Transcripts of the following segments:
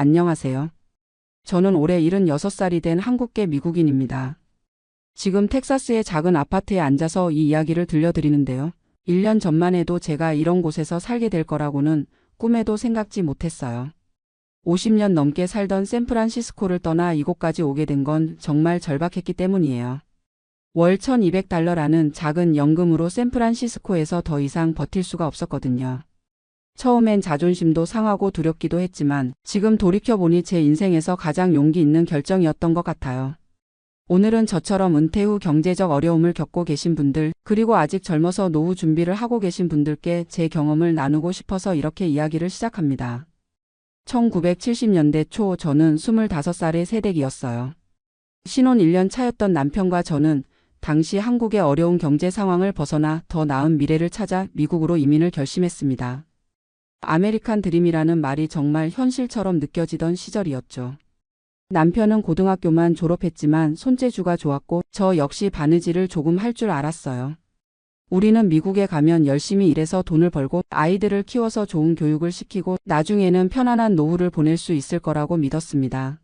안녕하세요. 저는 올해 76살이 된 한국계 미국인입니다. 지금 텍사스의 작은 아파트에 앉아서 이 이야기를 들려드리는데요. 1년 전만 해도 제가 이런 곳에서 살게 될 거라고는 꿈에도 생각지 못했어요. 50년 넘게 살던 샌프란시스코를 떠나 이곳까지 오게 된 건 정말 절박했기 때문이에요. 월 $1200라는 작은 연금으로 샌프란시스코에서 더 이상 버틸 수가 없었거든요. 처음엔 자존심도 상하고 두렵기도 했지만 지금 돌이켜보니 제 인생에서 가장 용기 있는 결정이었던 것 같아요. 오늘은 저처럼 은퇴 후 경제적 어려움을 겪고 계신 분들, 그리고 아직 젊어서 노후 준비를 하고 계신 분들께 제 경험을 나누고 싶어서 이렇게 이야기를 시작합니다. 1970년대 초 저는 25살의 새댁이었어요. 신혼 1년 차였던 남편과 저는 당시 한국의 어려운 경제 상황을 벗어나 더 나은 미래를 찾아 미국으로 이민을 결심했습니다. 아메리칸 드림이라는 말이 정말 현실처럼 느껴지던 시절이었죠. 남편은 고등학교만 졸업했지만 손재주가 좋았고 저 역시 바느질을 조금 할 줄 알았어요. 우리는 미국에 가면 열심히 일해서 돈을 벌고 아이들을 키워서 좋은 교육을 시키고 나중에는 편안한 노후를 보낼 수 있을 거라고 믿었습니다.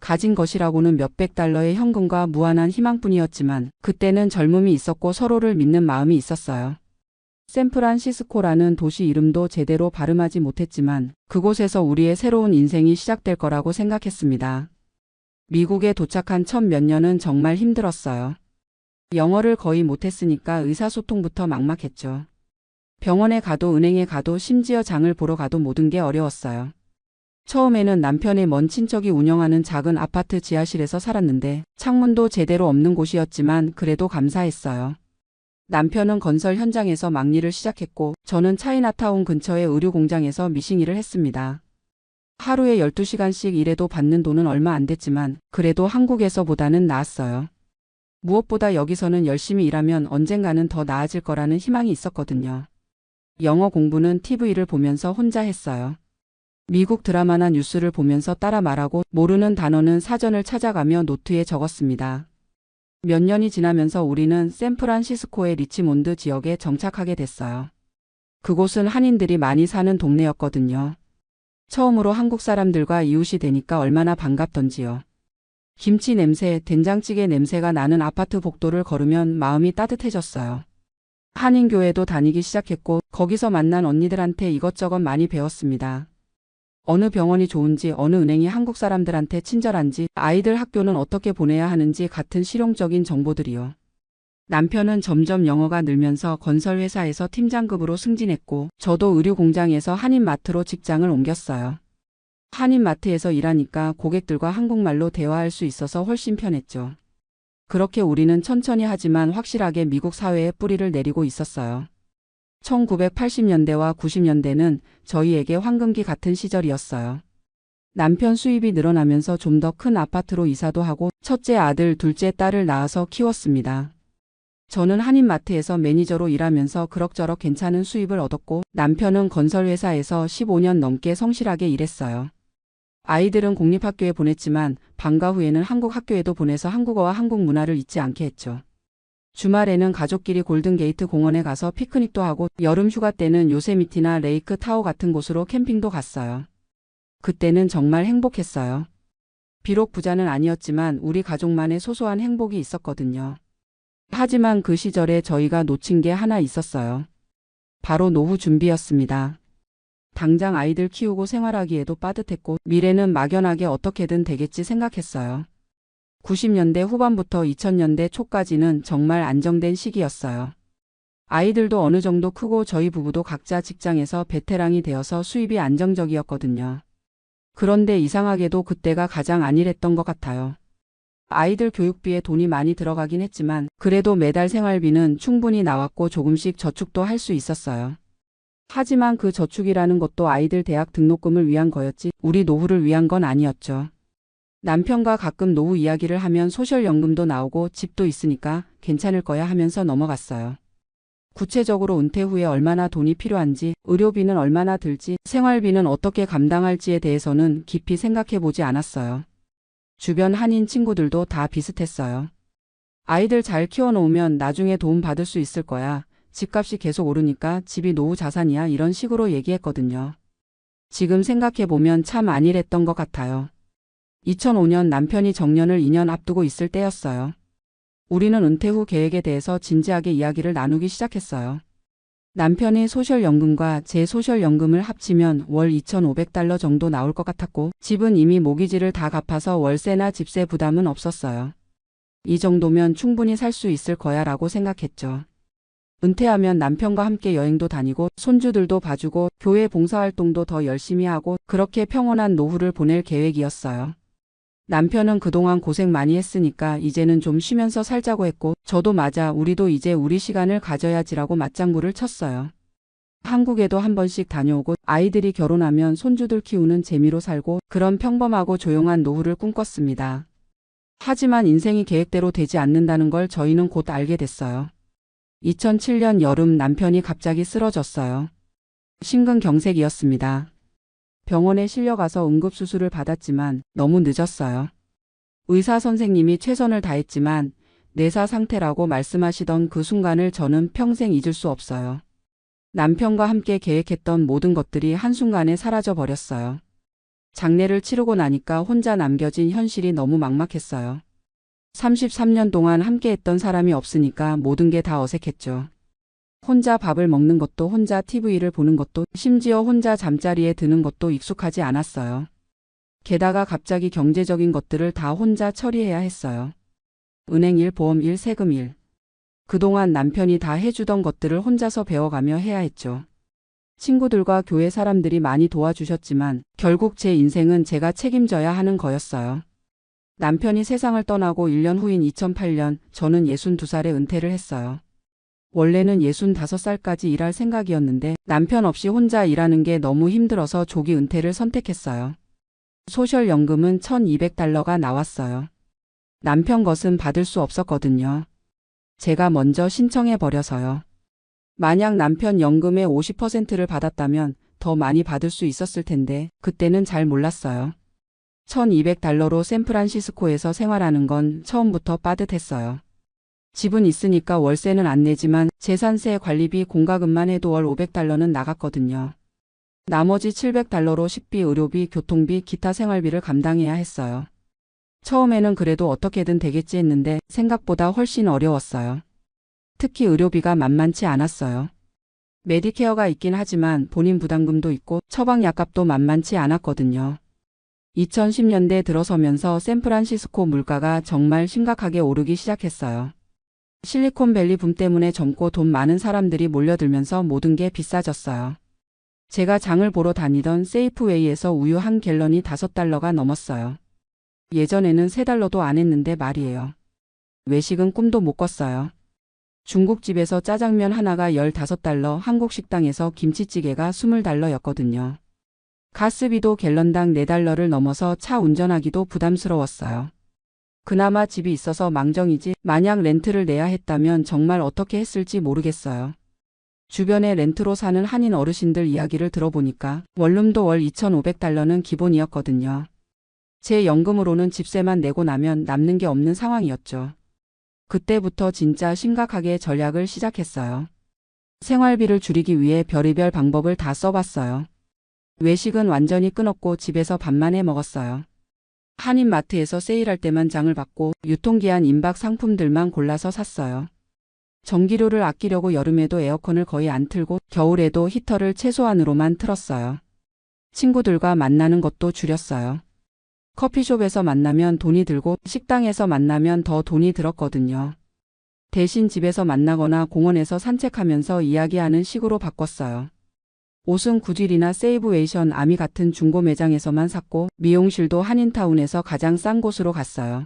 가진 것이라고는 몇백 달러의 현금과 무한한 희망뿐이었지만 그때는 젊음이 있었고 서로를 믿는 마음이 있었어요. 샌프란시스코라는 도시 이름도 제대로 발음하지 못했지만 그곳에서 우리의 새로운 인생이 시작될 거라고 생각했습니다. 미국에 도착한 첫 몇 년은 정말 힘들었어요. 영어를 거의 못했으니까 의사소통부터 막막했죠. 병원에 가도 은행에 가도 심지어 장을 보러 가도 모든 게 어려웠어요. 처음에는 남편의 먼 친척이 운영하는 작은 아파트 지하실에서 살았는데 창문도 제대로 없는 곳이었지만 그래도 감사했어요. 남편은 건설 현장에서 막일을 시작했고 저는 차이나타운 근처의 의류 공장에서 미싱일을 했습니다. 하루에 12시간씩 일해도 받는 돈은 얼마 안 됐지만 그래도 한국에서보다는 나았어요. 무엇보다 여기서는 열심히 일하면 언젠가는 더 나아질 거라는 희망이 있었거든요. 영어 공부는 TV를 보면서 혼자 했어요. 미국 드라마나 뉴스를 보면서 따라 말하고 모르는 단어는 사전을 찾아가며 노트에 적었습니다. 몇 년이 지나면서 우리는 샌프란시스코의 리치몬드 지역에 정착하게 됐어요. 그곳은 한인들이 많이 사는 동네였거든요. 처음으로 한국 사람들과 이웃이 되니까 얼마나 반갑던지요. 김치 냄새, 된장찌개 냄새가 나는 아파트 복도를 걸으면 마음이 따뜻해졌어요. 한인교회도 다니기 시작했고 거기서 만난 언니들한테 이것저것 많이 배웠습니다. 어느 병원이 좋은지, 어느 은행이 한국 사람들한테 친절한지, 아이들 학교는 어떻게 보내야 하는지 같은 실용적인 정보들이요. 남편은 점점 영어가 늘면서 건설회사에서 팀장급으로 승진했고 저도 의류공장에서 한인마트로 직장을 옮겼어요. 한인마트에서 일하니까 고객들과 한국말로 대화할 수 있어서 훨씬 편했죠. 그렇게 우리는 천천히 하지만 확실하게 미국 사회에 뿌리를 내리고 있었어요. 1980년대와 90년대는 저희에게 황금기 같은 시절이었어요. 남편 수입이 늘어나면서 좀 더 큰 아파트로 이사도 하고 첫째 아들, 둘째 딸을 낳아서 키웠습니다. 저는 한인마트에서 매니저로 일하면서 그럭저럭 괜찮은 수입을 얻었고 남편은 건설회사에서 15년 넘게 성실하게 일했어요. 아이들은 공립학교에 보냈지만 방과 후에는 한국 학교에도 보내서 한국어와 한국 문화를 잊지 않게 했죠. 주말에는 가족끼리 골든게이트 공원에 가서 피크닉도 하고 여름 휴가 때는 요세미티나 레이크 타호 같은 곳으로 캠핑도 갔어요. 그때는 정말 행복했어요. 비록 부자는 아니었지만 우리 가족만의 소소한 행복이 있었거든요. 하지만 그 시절에 저희가 놓친 게 하나 있었어요. 바로 노후 준비였습니다. 당장 아이들 키우고 생활하기에도 빠듯했고 미래는 막연하게 어떻게든 되겠지 생각했어요. 90년대 후반부터 2000년대 초까지는 정말 안정된 시기였어요. 아이들도 어느 정도 크고 저희 부부도 각자 직장에서 베테랑이 되어서 수입이 안정적이었거든요. 그런데 이상하게도 그때가 가장 안일했던 것 같아요. 아이들 교육비에 돈이 많이 들어가긴 했지만 그래도 매달 생활비는 충분히 나왔고 조금씩 저축도 할 수 있었어요. 하지만 그 저축이라는 것도 아이들 대학 등록금을 위한 거였지 우리 노후를 위한 건 아니었죠. 남편과 가끔 노후 이야기를 하면 소셜연금도 나오고 집도 있으니까 괜찮을 거야 하면서 넘어갔어요. 구체적으로 은퇴 후에 얼마나 돈이 필요한지, 의료비는 얼마나 들지, 생활비는 어떻게 감당할지에 대해서는 깊이 생각해 보지 않았어요. 주변 한인 친구들도 다 비슷했어요. 아이들 잘 키워놓으면 나중에 도움 받을 수 있을 거야. 집값이 계속 오르니까 집이 노후 자산이야 이런 식으로 얘기했거든요. 지금 생각해보면 참 안일했던 것 같아요. 2005년 남편이 정년을 2년 앞두고 있을 때였어요. 우리는 은퇴 후 계획에 대해서 진지하게 이야기를 나누기 시작했어요. 남편이 소셜연금과 제 소셜연금을 합치면 월 2,500달러 정도 나올 것 같았고 집은 이미 모기지를 다 갚아서 월세나 집세 부담은 없었어요. 이 정도면 충분히 살 수 있을 거야 라고 생각했죠. 은퇴하면 남편과 함께 여행도 다니고 손주들도 봐주고 교회 봉사활동도 더 열심히 하고 그렇게 평온한 노후를 보낼 계획이었어요. 남편은 그동안 고생 많이 했으니까 이제는 좀 쉬면서 살자고 했고 저도 맞아 우리도 이제 우리 시간을 가져야지라고 맞장구를 쳤어요. 한국에도 한 번씩 다녀오고 아이들이 결혼하면 손주들 키우는 재미로 살고 그런 평범하고 조용한 노후를 꿈꿨습니다. 하지만 인생이 계획대로 되지 않는다는 걸 저희는 곧 알게 됐어요. 2007년 여름 남편이 갑자기 쓰러졌어요. 심근경색이었습니다. 병원에 실려가서 응급수술을 받았지만 너무 늦었어요. 의사 선생님이 최선을 다했지만 내사 상태라고 말씀하시던 그 순간을 저는 평생 잊을 수 없어요. 남편과 함께 계획했던 모든 것들이 한순간에 사라져 버렸어요. 장례를 치르고 나니까 혼자 남겨진 현실이 너무 막막했어요. 33년 동안 함께했던 사람이 없으니까 모든 게 다 어색했죠. 혼자 밥을 먹는 것도 혼자 TV를 보는 것도 심지어 혼자 잠자리에 드는 것도 익숙하지 않았어요. 게다가 갑자기 경제적인 것들을 다 혼자 처리해야 했어요. 은행 일, 보험 일, 세금 일. 그동안 남편이 다 해주던 것들을 혼자서 배워가며 해야 했죠. 친구들과 교회 사람들이 많이 도와주셨지만 결국 제 인생은 제가 책임져야 하는 거였어요. 남편이 세상을 떠나고 1년 후인 2008년 저는 62살에 은퇴를 했어요. 원래는 65살까지 일할 생각이었는데 남편 없이 혼자 일하는 게 너무 힘들어서 조기 은퇴를 선택했어요. 소셜연금은 1,200달러가 나왔어요. 남편 것은 받을 수 없었거든요. 제가 먼저 신청해버려서요. 만약 남편 연금의 50%를 받았다면 더 많이 받을 수 있었을 텐데 그때는 잘 몰랐어요. 1,200달러로 샌프란시스코에서 생활하는 건 처음부터 빠듯했어요. 집은 있으니까 월세는 안 내지만 재산세 관리비 공과금만 해도 월 500달러는 나갔거든요. 나머지 700달러로 식비, 의료비, 교통비, 기타 생활비를 감당해야 했어요. 처음에는 그래도 어떻게든 되겠지 했는데 생각보다 훨씬 어려웠어요. 특히 의료비가 만만치 않았어요. 메디케어가 있긴 하지만 본인 부담금도 있고 처방약값도 만만치 않았거든요. 2010년대 들어서면서 샌프란시스코 물가가 정말 심각하게 오르기 시작했어요. 실리콘밸리 붐 때문에 젊고 돈 많은 사람들이 몰려들면서 모든 게 비싸졌어요. 제가 장을 보러 다니던 세이프웨이에서 우유 한 갤런이 5달러가 넘었어요. 예전에는 3달러도 안 했는데 말이에요. 외식은 꿈도 못 꿨어요. 중국집에서 짜장면 하나가 15달러, 한국 식당에서 김치찌개가 20달러였거든요. 가스비도 갤런당 4달러를 넘어서 차 운전하기도 부담스러웠어요. 그나마 집이 있어서 망정이지 만약 렌트를 내야 했다면 정말 어떻게 했을지 모르겠어요. 주변에 렌트로 사는 한인 어르신들 이야기를 들어보니까 원룸도 월 2,500달러는 기본이었거든요. 제 연금으로는 집세만 내고 나면 남는 게 없는 상황이었죠. 그때부터 진짜 심각하게 전략을 시작했어요. 생활비를 줄이기 위해 별의별 방법을 다 써봤어요. 외식은 완전히 끊었고 집에서 밥만 해 먹었어요. 한인마트에서 세일할 때만 장을 받고 유통기한 임박 상품들만 골라서 샀어요. 전기료를 아끼려고 여름에도 에어컨을 거의 안 틀고 겨울에도 히터를 최소한으로만 틀었어요. 친구들과 만나는 것도 줄였어요. 커피숍에서 만나면 돈이 들고 식당에서 만나면 더 돈이 들었거든요. 대신 집에서 만나거나 공원에서 산책하면서 이야기하는 식으로 바꿨어요. 옷은 구딜이나 세이브웨이션 아미 같은 중고 매장에서만 샀고 미용실도 한인타운에서 가장 싼 곳으로 갔어요.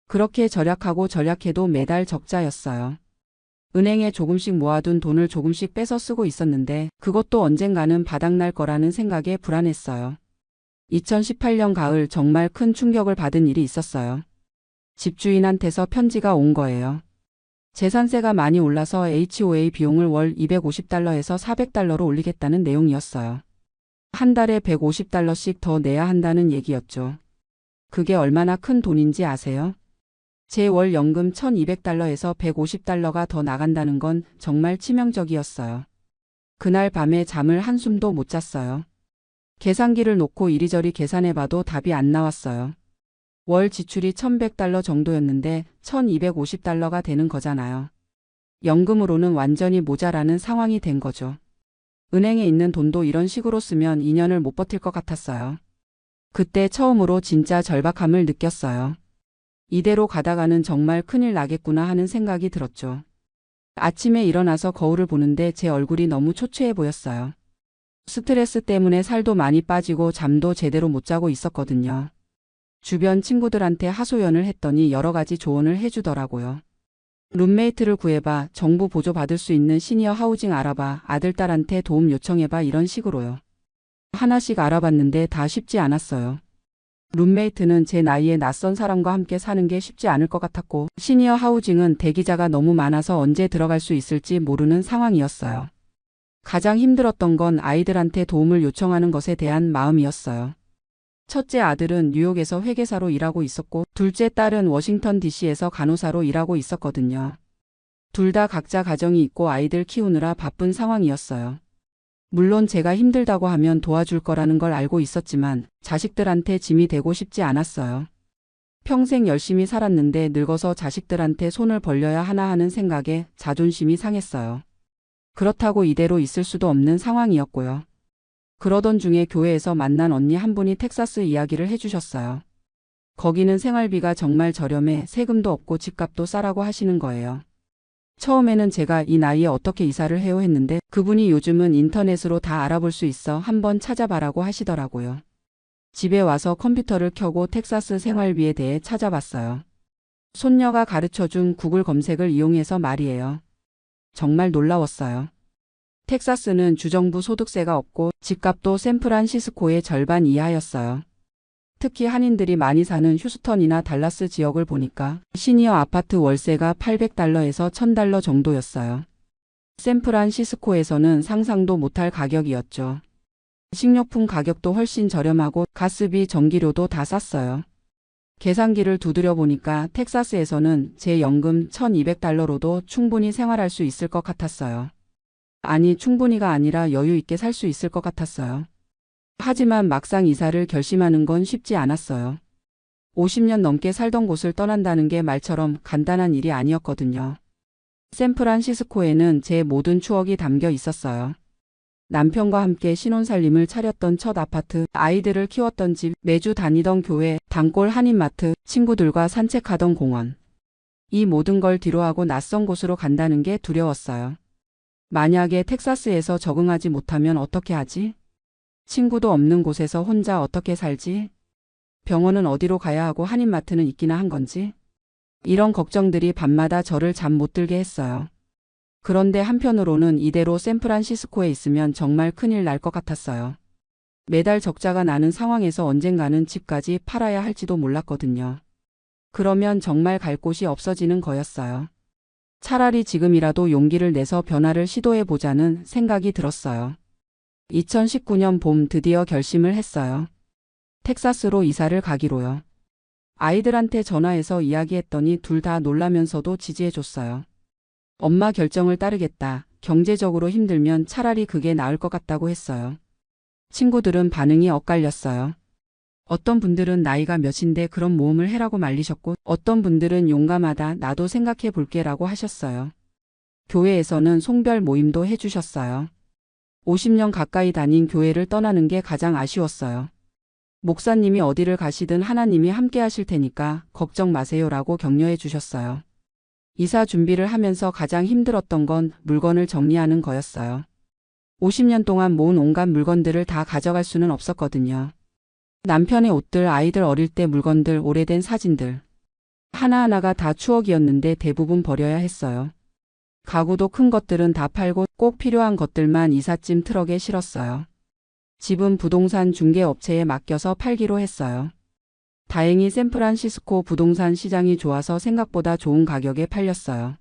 그렇게 절약하고 절약해도 매달 적자였어요. 은행에 조금씩 모아둔 돈을 조금씩 빼서 쓰고 있었는데 그것도 언젠가는 바닥날 거라는 생각에 불안했어요. 2018년 가을 정말 큰 충격을 받은 일이 있었어요. 집주인한테서 편지가 온 거예요. 재산세가 많이 올라서 HOA 비용을 월 250달러에서 400달러로 올리겠다는 내용이었어요. 한 달에 150달러씩 더 내야 한다는 얘기였죠. 그게 얼마나 큰 돈인지 아세요? 제 월 연금 1,200달러에서 150달러가 더 나간다는 건 정말 치명적이었어요. 그날 밤에 잠을 한숨도 못 잤어요. 계산기를 놓고 이리저리 계산해봐도 답이 안 나왔어요. 월 지출이 $1,100 정도였는데 $1,250가 되는 거잖아요. 연금으로는 완전히 모자라는 상황이 된 거죠. 은행에 있는 돈도 이런 식으로 쓰면 2년을 못 버틸 것 같았어요. 그때 처음으로 진짜 절박함을 느꼈어요. 이대로 가다가는 정말 큰일 나겠구나 하는 생각이 들었죠. 아침에 일어나서 거울을 보는데 제 얼굴이 너무 초췌해 보였어요. 스트레스 때문에 살도 많이 빠지고 잠도 제대로 못 자고 있었거든요. 주변 친구들한테 하소연을 했더니 여러 가지 조언을 해주더라고요. 룸메이트를 구해봐, 정부 보조 받을 수 있는 시니어 하우징 알아봐, 아들, 딸한테 도움 요청해봐 이런 식으로요. 하나씩 알아봤는데 다 쉽지 않았어요. 룸메이트는 제 나이에 낯선 사람과 함께 사는 게 쉽지 않을 것 같았고, 시니어 하우징은 대기자가 너무 많아서 언제 들어갈 수 있을지 모르는 상황이었어요. 가장 힘들었던 건 아이들한테 도움을 요청하는 것에 대한 마음이었어요. 첫째 아들은 뉴욕에서 회계사로 일하고 있었고, 둘째 딸은 워싱턴 DC에서 간호사로 일하고 있었거든요. 둘 다 각자 가정이 있고 아이들 키우느라 바쁜 상황이었어요. 물론 제가 힘들다고 하면 도와줄 거라는 걸 알고 있었지만 자식들한테 짐이 되고 싶지 않았어요. 평생 열심히 살았는데 늙어서 자식들한테 손을 벌려야 하나 하는 생각에 자존심이 상했어요. 그렇다고 이대로 있을 수도 없는 상황이었고요. 그러던 중에 교회에서 만난 언니 한 분이 텍사스 이야기를 해주셨어요. 거기는 생활비가 정말 저렴해 세금도 없고 집값도 싸라고 하시는 거예요. 처음에는 제가 이 나이에 어떻게 이사를 해요 했는데 그분이 요즘은 인터넷으로 다 알아볼 수 있어 한번 찾아봐라고 하시더라고요. 집에 와서 컴퓨터를 켜고 텍사스 생활비에 대해 찾아봤어요. 손녀가 가르쳐준 구글 검색을 이용해서 말이에요. 정말 놀라웠어요. 텍사스는 주정부 소득세가 없고 집값도 샌프란시스코의 절반 이하였어요. 특히 한인들이 많이 사는 휴스턴이나 달라스 지역을 보니까 시니어 아파트 월세가 $800에서 $1,000 정도였어요. 샌프란시스코에서는 상상도 못할 가격이었죠. 식료품 가격도 훨씬 저렴하고 가스비, 전기료도 다 쌌어요. 계산기를 두드려 보니까 텍사스에서는 제 연금 $1,200로도 충분히 생활할 수 있을 것 같았어요. 아니, 충분히가 아니라 여유 있게 살 수 있을 것 같았어요. 하지만 막상 이사를 결심하는 건 쉽지 않았어요. 50년 넘게 살던 곳을 떠난다는 게 말처럼 간단한 일이 아니었거든요. 샌프란시스코에는 제 모든 추억이 담겨 있었어요. 남편과 함께 신혼살림을 차렸던 첫 아파트, 아이들을 키웠던 집, 매주 다니던 교회, 단골 한인마트, 친구들과 산책하던 공원. 이 모든 걸 뒤로하고 낯선 곳으로 간다는 게 두려웠어요. 만약에 텍사스에서 적응하지 못하면 어떻게 하지? 친구도 없는 곳에서 혼자 어떻게 살지? 병원은 어디로 가야 하고 한인마트는 있기나 한 건지? 이런 걱정들이 밤마다 저를 잠 못 들게 했어요. 그런데 한편으로는 이대로 샌프란시스코에 있으면 정말 큰일 날 것 같았어요. 매달 적자가 나는 상황에서 언젠가는 집까지 팔아야 할지도 몰랐거든요. 그러면 정말 갈 곳이 없어지는 거였어요. 차라리 지금이라도 용기를 내서 변화를 시도해보자는 생각이 들었어요. 2019년 봄 드디어 결심을 했어요. 텍사스로 이사를 가기로요. 아이들한테 전화해서 이야기했더니 둘 다 놀라면서도 지지해줬어요. 엄마 결정을 따르겠다. 경제적으로 힘들면 차라리 그게 나을 것 같다고 했어요. 친구들은 반응이 엇갈렸어요. 어떤 분들은 나이가 몇인데 그런 모험을 해라고 말리셨고 어떤 분들은 용감하다 나도 생각해 볼게라고 하셨어요. 교회에서는 송별 모임도 해주셨어요. 50년 가까이 다닌 교회를 떠나는 게 가장 아쉬웠어요. 목사님이 어디를 가시든 하나님이 함께 하실 테니까 걱정 마세요라고 격려해 주셨어요. 이사 준비를 하면서 가장 힘들었던 건 물건을 정리하는 거였어요. 50년 동안 모은 온갖 물건들을 다 가져갈 수는 없었거든요. 남편의 옷들, 아이들 어릴 때 물건들, 오래된 사진들. 하나하나가 다 추억이었는데 대부분 버려야 했어요. 가구도 큰 것들은 다 팔고 꼭 필요한 것들만 이삿짐 트럭에 실었어요. 집은 부동산 중개업체에 맡겨서 팔기로 했어요. 다행히 샌프란시스코 부동산 시장이 좋아서 생각보다 좋은 가격에 팔렸어요.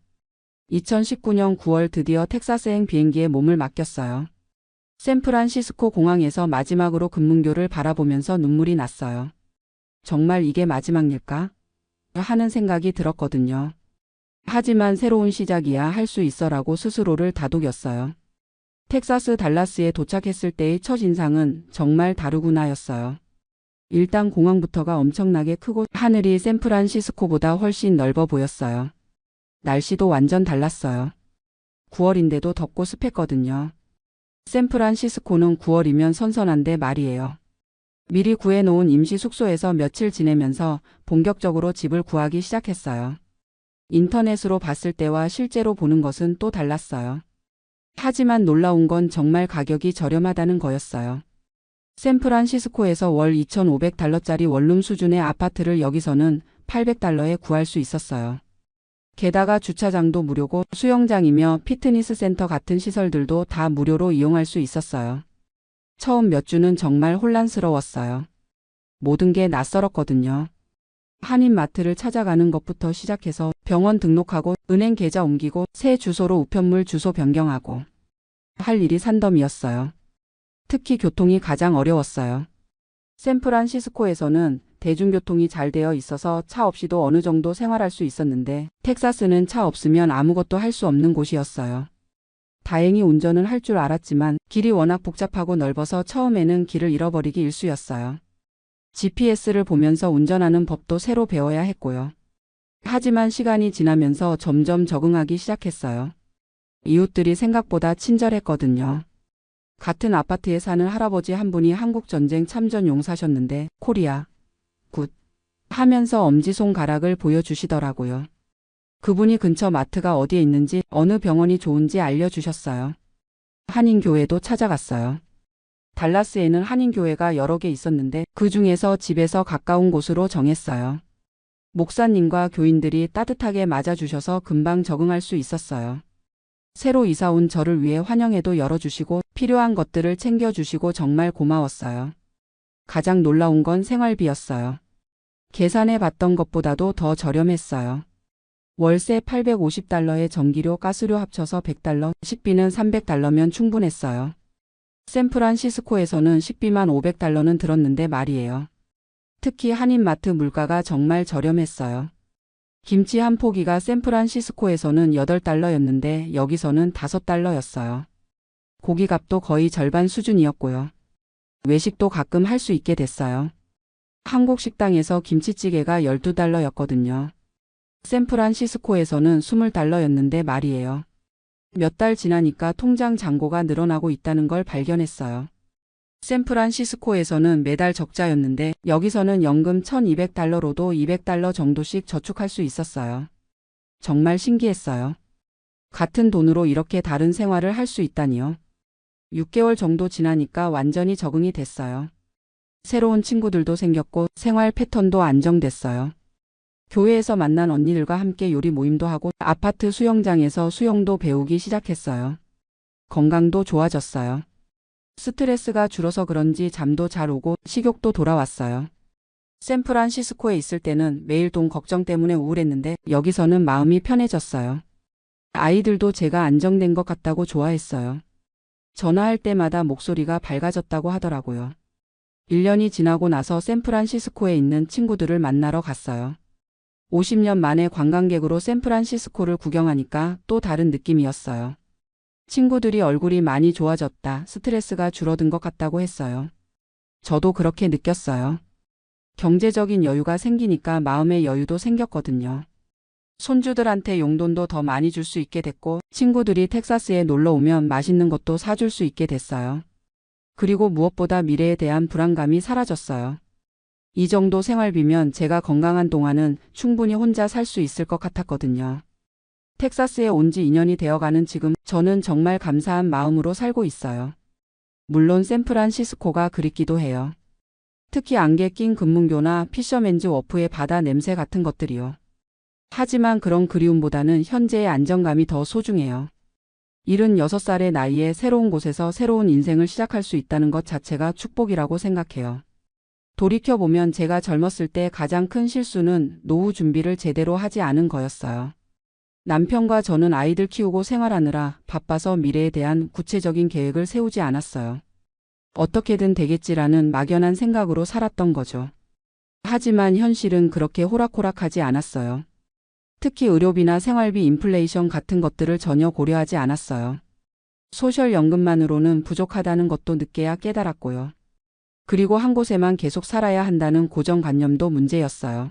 2019년 9월 드디어 텍사스행 비행기에 몸을 맡겼어요. 샌프란시스코 공항에서 마지막으로 금문교를 바라보면서 눈물이 났어요. 정말 이게 마지막 일까? 하는 생각이 들었거든요. 하지만 새로운 시작이야 할 수 있어라고 스스로를 다독였어요. 텍사스 달라스에 도착했을 때의 첫 인상은 정말 다르구나였어요. 일단 공항부터가 엄청나게 크고 하늘이 샌프란시스코보다 훨씬 넓어 보였어요. 날씨도 완전 달랐어요. 9월인데도 덥고 습했거든요. 샌프란시스코는 9월이면 선선한데 말이에요. 미리 구해놓은 임시 숙소에서 며칠 지내면서 본격적으로 집을 구하기 시작했어요. 인터넷으로 봤을 때와 실제로 보는 것은 또 달랐어요. 하지만 놀라운 건 정말 가격이 저렴하다는 거였어요. 샌프란시스코에서 월 2,500달러짜리 원룸 수준의 아파트를 여기서는 800달러에 구할 수 있었어요. 게다가 주차장도 무료고 수영장이며 피트니스 센터 같은 시설들도 다 무료로 이용할 수 있었어요. 처음 몇 주는 정말 혼란스러웠어요. 모든 게 낯설었거든요. 한인마트를 찾아가는 것부터 시작해서 병원 등록하고 은행 계좌 옮기고 새 주소로 우편물 주소 변경하고 할 일이 산더미였어요. 특히 교통이 가장 어려웠어요. 샌프란시스코에서는 대중교통이 잘 되어 있어서 차 없이도 어느 정도 생활할 수 있었는데 텍사스는 차 없으면 아무것도 할 수 없는 곳이었어요. 다행히 운전은 할 줄 알았지만 길이 워낙 복잡하고 넓어서 처음에는 길을 잃어버리기 일쑤였어요. GPS를 보면서 운전하는 법도 새로 배워야 했고요. 하지만 시간이 지나면서 점점 적응하기 시작했어요. 이웃들이 생각보다 친절했거든요. 같은 아파트에 사는 할아버지 한 분이 한국전쟁 참전 용사셨는데 코리아 굿 하면서 엄지손가락을 보여주시더라고요. 그분이 근처 마트가 어디에 있는지 어느 병원이 좋은지 알려주셨어요. 한인교회도 찾아갔어요. 달라스에는 한인교회가 여러 개 있었는데 그 중에서 집에서 가까운 곳으로 정했어요. 목사님과 교인들이 따뜻하게 맞아주셔서 금방 적응할 수 있었어요. 새로 이사 온 저를 위해 환영회도 열어주시고 필요한 것들을 챙겨주시고 정말 고마웠어요. 가장 놀라운 건 생활비였어요. 계산해 봤던 것보다도 더 저렴했어요. 월세 850달러에 전기료, 가스료 합쳐서 100달러, 식비는 300달러면 충분했어요. 샌프란시스코에서는 식비만 500달러는 들었는데 말이에요. 특히 한인마트 물가가 정말 저렴했어요. 김치 한 포기가 샌프란시스코에서는 8달러였는데 여기서는 5달러였어요. 고기값도 거의 절반 수준이었고요. 외식도 가끔 할 수 있게 됐어요. 한국 식당에서 김치찌개가 12달러였거든요. 샌프란시스코에서는 20달러였는데 말이에요. 몇 달 지나니까 통장 잔고가 늘어나고 있다는 걸 발견했어요. 샌프란시스코에서는 매달 적자였는데 여기서는 연금 1200달러로도 200달러 정도씩 저축할 수 있었어요. 정말 신기했어요. 같은 돈으로 이렇게 다른 생활을 할 수 있다니요. 6개월 정도 지나니까 완전히 적응이 됐어요. 새로운 친구들도 생겼고 생활 패턴도 안정됐어요. 교회에서 만난 언니들과 함께 요리 모임도 하고 아파트 수영장에서 수영도 배우기 시작했어요. 건강도 좋아졌어요. 스트레스가 줄어서 그런지 잠도 잘 오고 식욕도 돌아왔어요. 샌프란시스코에 있을 때는 매일 돈 걱정 때문에 우울했는데 여기서는 마음이 편해졌어요. 아이들도 제가 안정된 것 같다고 좋아했어요. 전화할 때마다 목소리가 밝아졌다고 하더라고요. 1년이 지나고 나서 샌프란시스코에 있는 친구들을 만나러 갔어요. 50년 만에 관광객으로 샌프란시스코를 구경하니까 또 다른 느낌이었어요. 친구들이 얼굴이 많이 좋아졌다, 스트레스가 줄어든 것 같다고 했어요. 저도 그렇게 느꼈어요. 경제적인 여유가 생기니까 마음의 여유도 생겼거든요. 손주들한테 용돈도 더 많이 줄 수 있게 됐고 친구들이 텍사스에 놀러 오면 맛있는 것도 사줄 수 있게 됐어요. 그리고 무엇보다 미래에 대한 불안감이 사라졌어요. 이 정도 생활비면 제가 건강한 동안은 충분히 혼자 살 수 있을 것 같았거든요. 텍사스에 온 지 2년이 되어가는 지금 저는 정말 감사한 마음으로 살고 있어요. 물론 샌프란시스코가 그립기도 해요. 특히 안개 낀 금문교나 피셔맨즈 워프의 바다 냄새 같은 것들이요. 하지만 그런 그리움보다는 현재의 안정감이 더 소중해요. 76살의 나이에 새로운 곳에서 새로운 인생을 시작할 수 있다는 것 자체가 축복이라고 생각해요. 돌이켜보면 제가 젊었을 때 가장 큰 실수는 노후 준비를 제대로 하지 않은 거였어요. 남편과 저는 아이들 키우고 생활하느라 바빠서 미래에 대한 구체적인 계획을 세우지 않았어요. 어떻게든 되겠지라는 막연한 생각으로 살았던 거죠. 하지만 현실은 그렇게 호락호락하지 않았어요. 특히 의료비나 생활비, 인플레이션 같은 것들을 전혀 고려하지 않았어요. 소셜연금만으로는 부족하다는 것도 늦게야 깨달았고요. 그리고 한 곳에만 계속 살아야 한다는 고정관념도 문제였어요.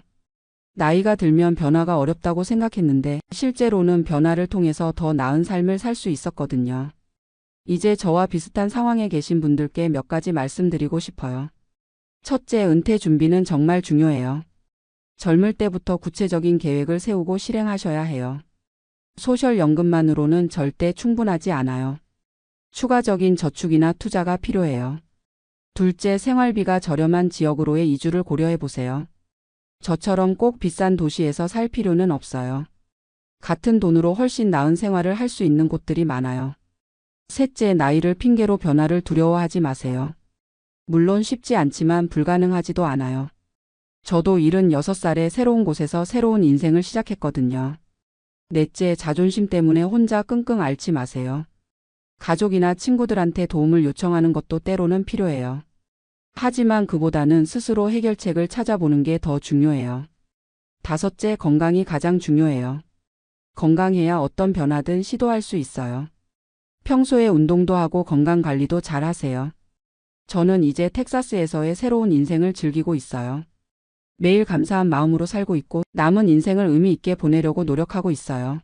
나이가 들면 변화가 어렵다고 생각했는데 실제로는 변화를 통해서 더 나은 삶을 살 수 있었거든요. 이제 저와 비슷한 상황에 계신 분들께 몇 가지 말씀드리고 싶어요. 첫째, 은퇴 준비는 정말 중요해요. 젊을 때부터 구체적인 계획을 세우고 실행하셔야 해요. 소셜연금만으로는 절대 충분하지 않아요. 추가적인 저축이나 투자가 필요해요. 둘째, 생활비가 저렴한 지역으로의 이주를 고려해 보세요. 저처럼 꼭 비싼 도시에서 살 필요는 없어요. 같은 돈으로 훨씬 나은 생활을 할 수 있는 곳들이 많아요. 셋째, 나이를 핑계로 변화를 두려워하지 마세요. 물론 쉽지 않지만 불가능하지도 않아요. 저도 76살에 새로운 곳에서 새로운 인생을 시작했거든요. 넷째, 자존심 때문에 혼자 끙끙 앓지 마세요. 가족이나 친구들한테 도움을 요청하는 것도 때로는 필요해요. 하지만 그보다는 스스로 해결책을 찾아보는 게 더 중요해요. 다섯째, 건강이 가장 중요해요. 건강해야 어떤 변화든 시도할 수 있어요. 평소에 운동도 하고 건강 관리도 잘 하세요. 저는 이제 텍사스에서의 새로운 인생을 즐기고 있어요. 매일 감사한 마음으로 살고 있고 남은 인생을 의미 있게 보내려고 노력하고 있어요.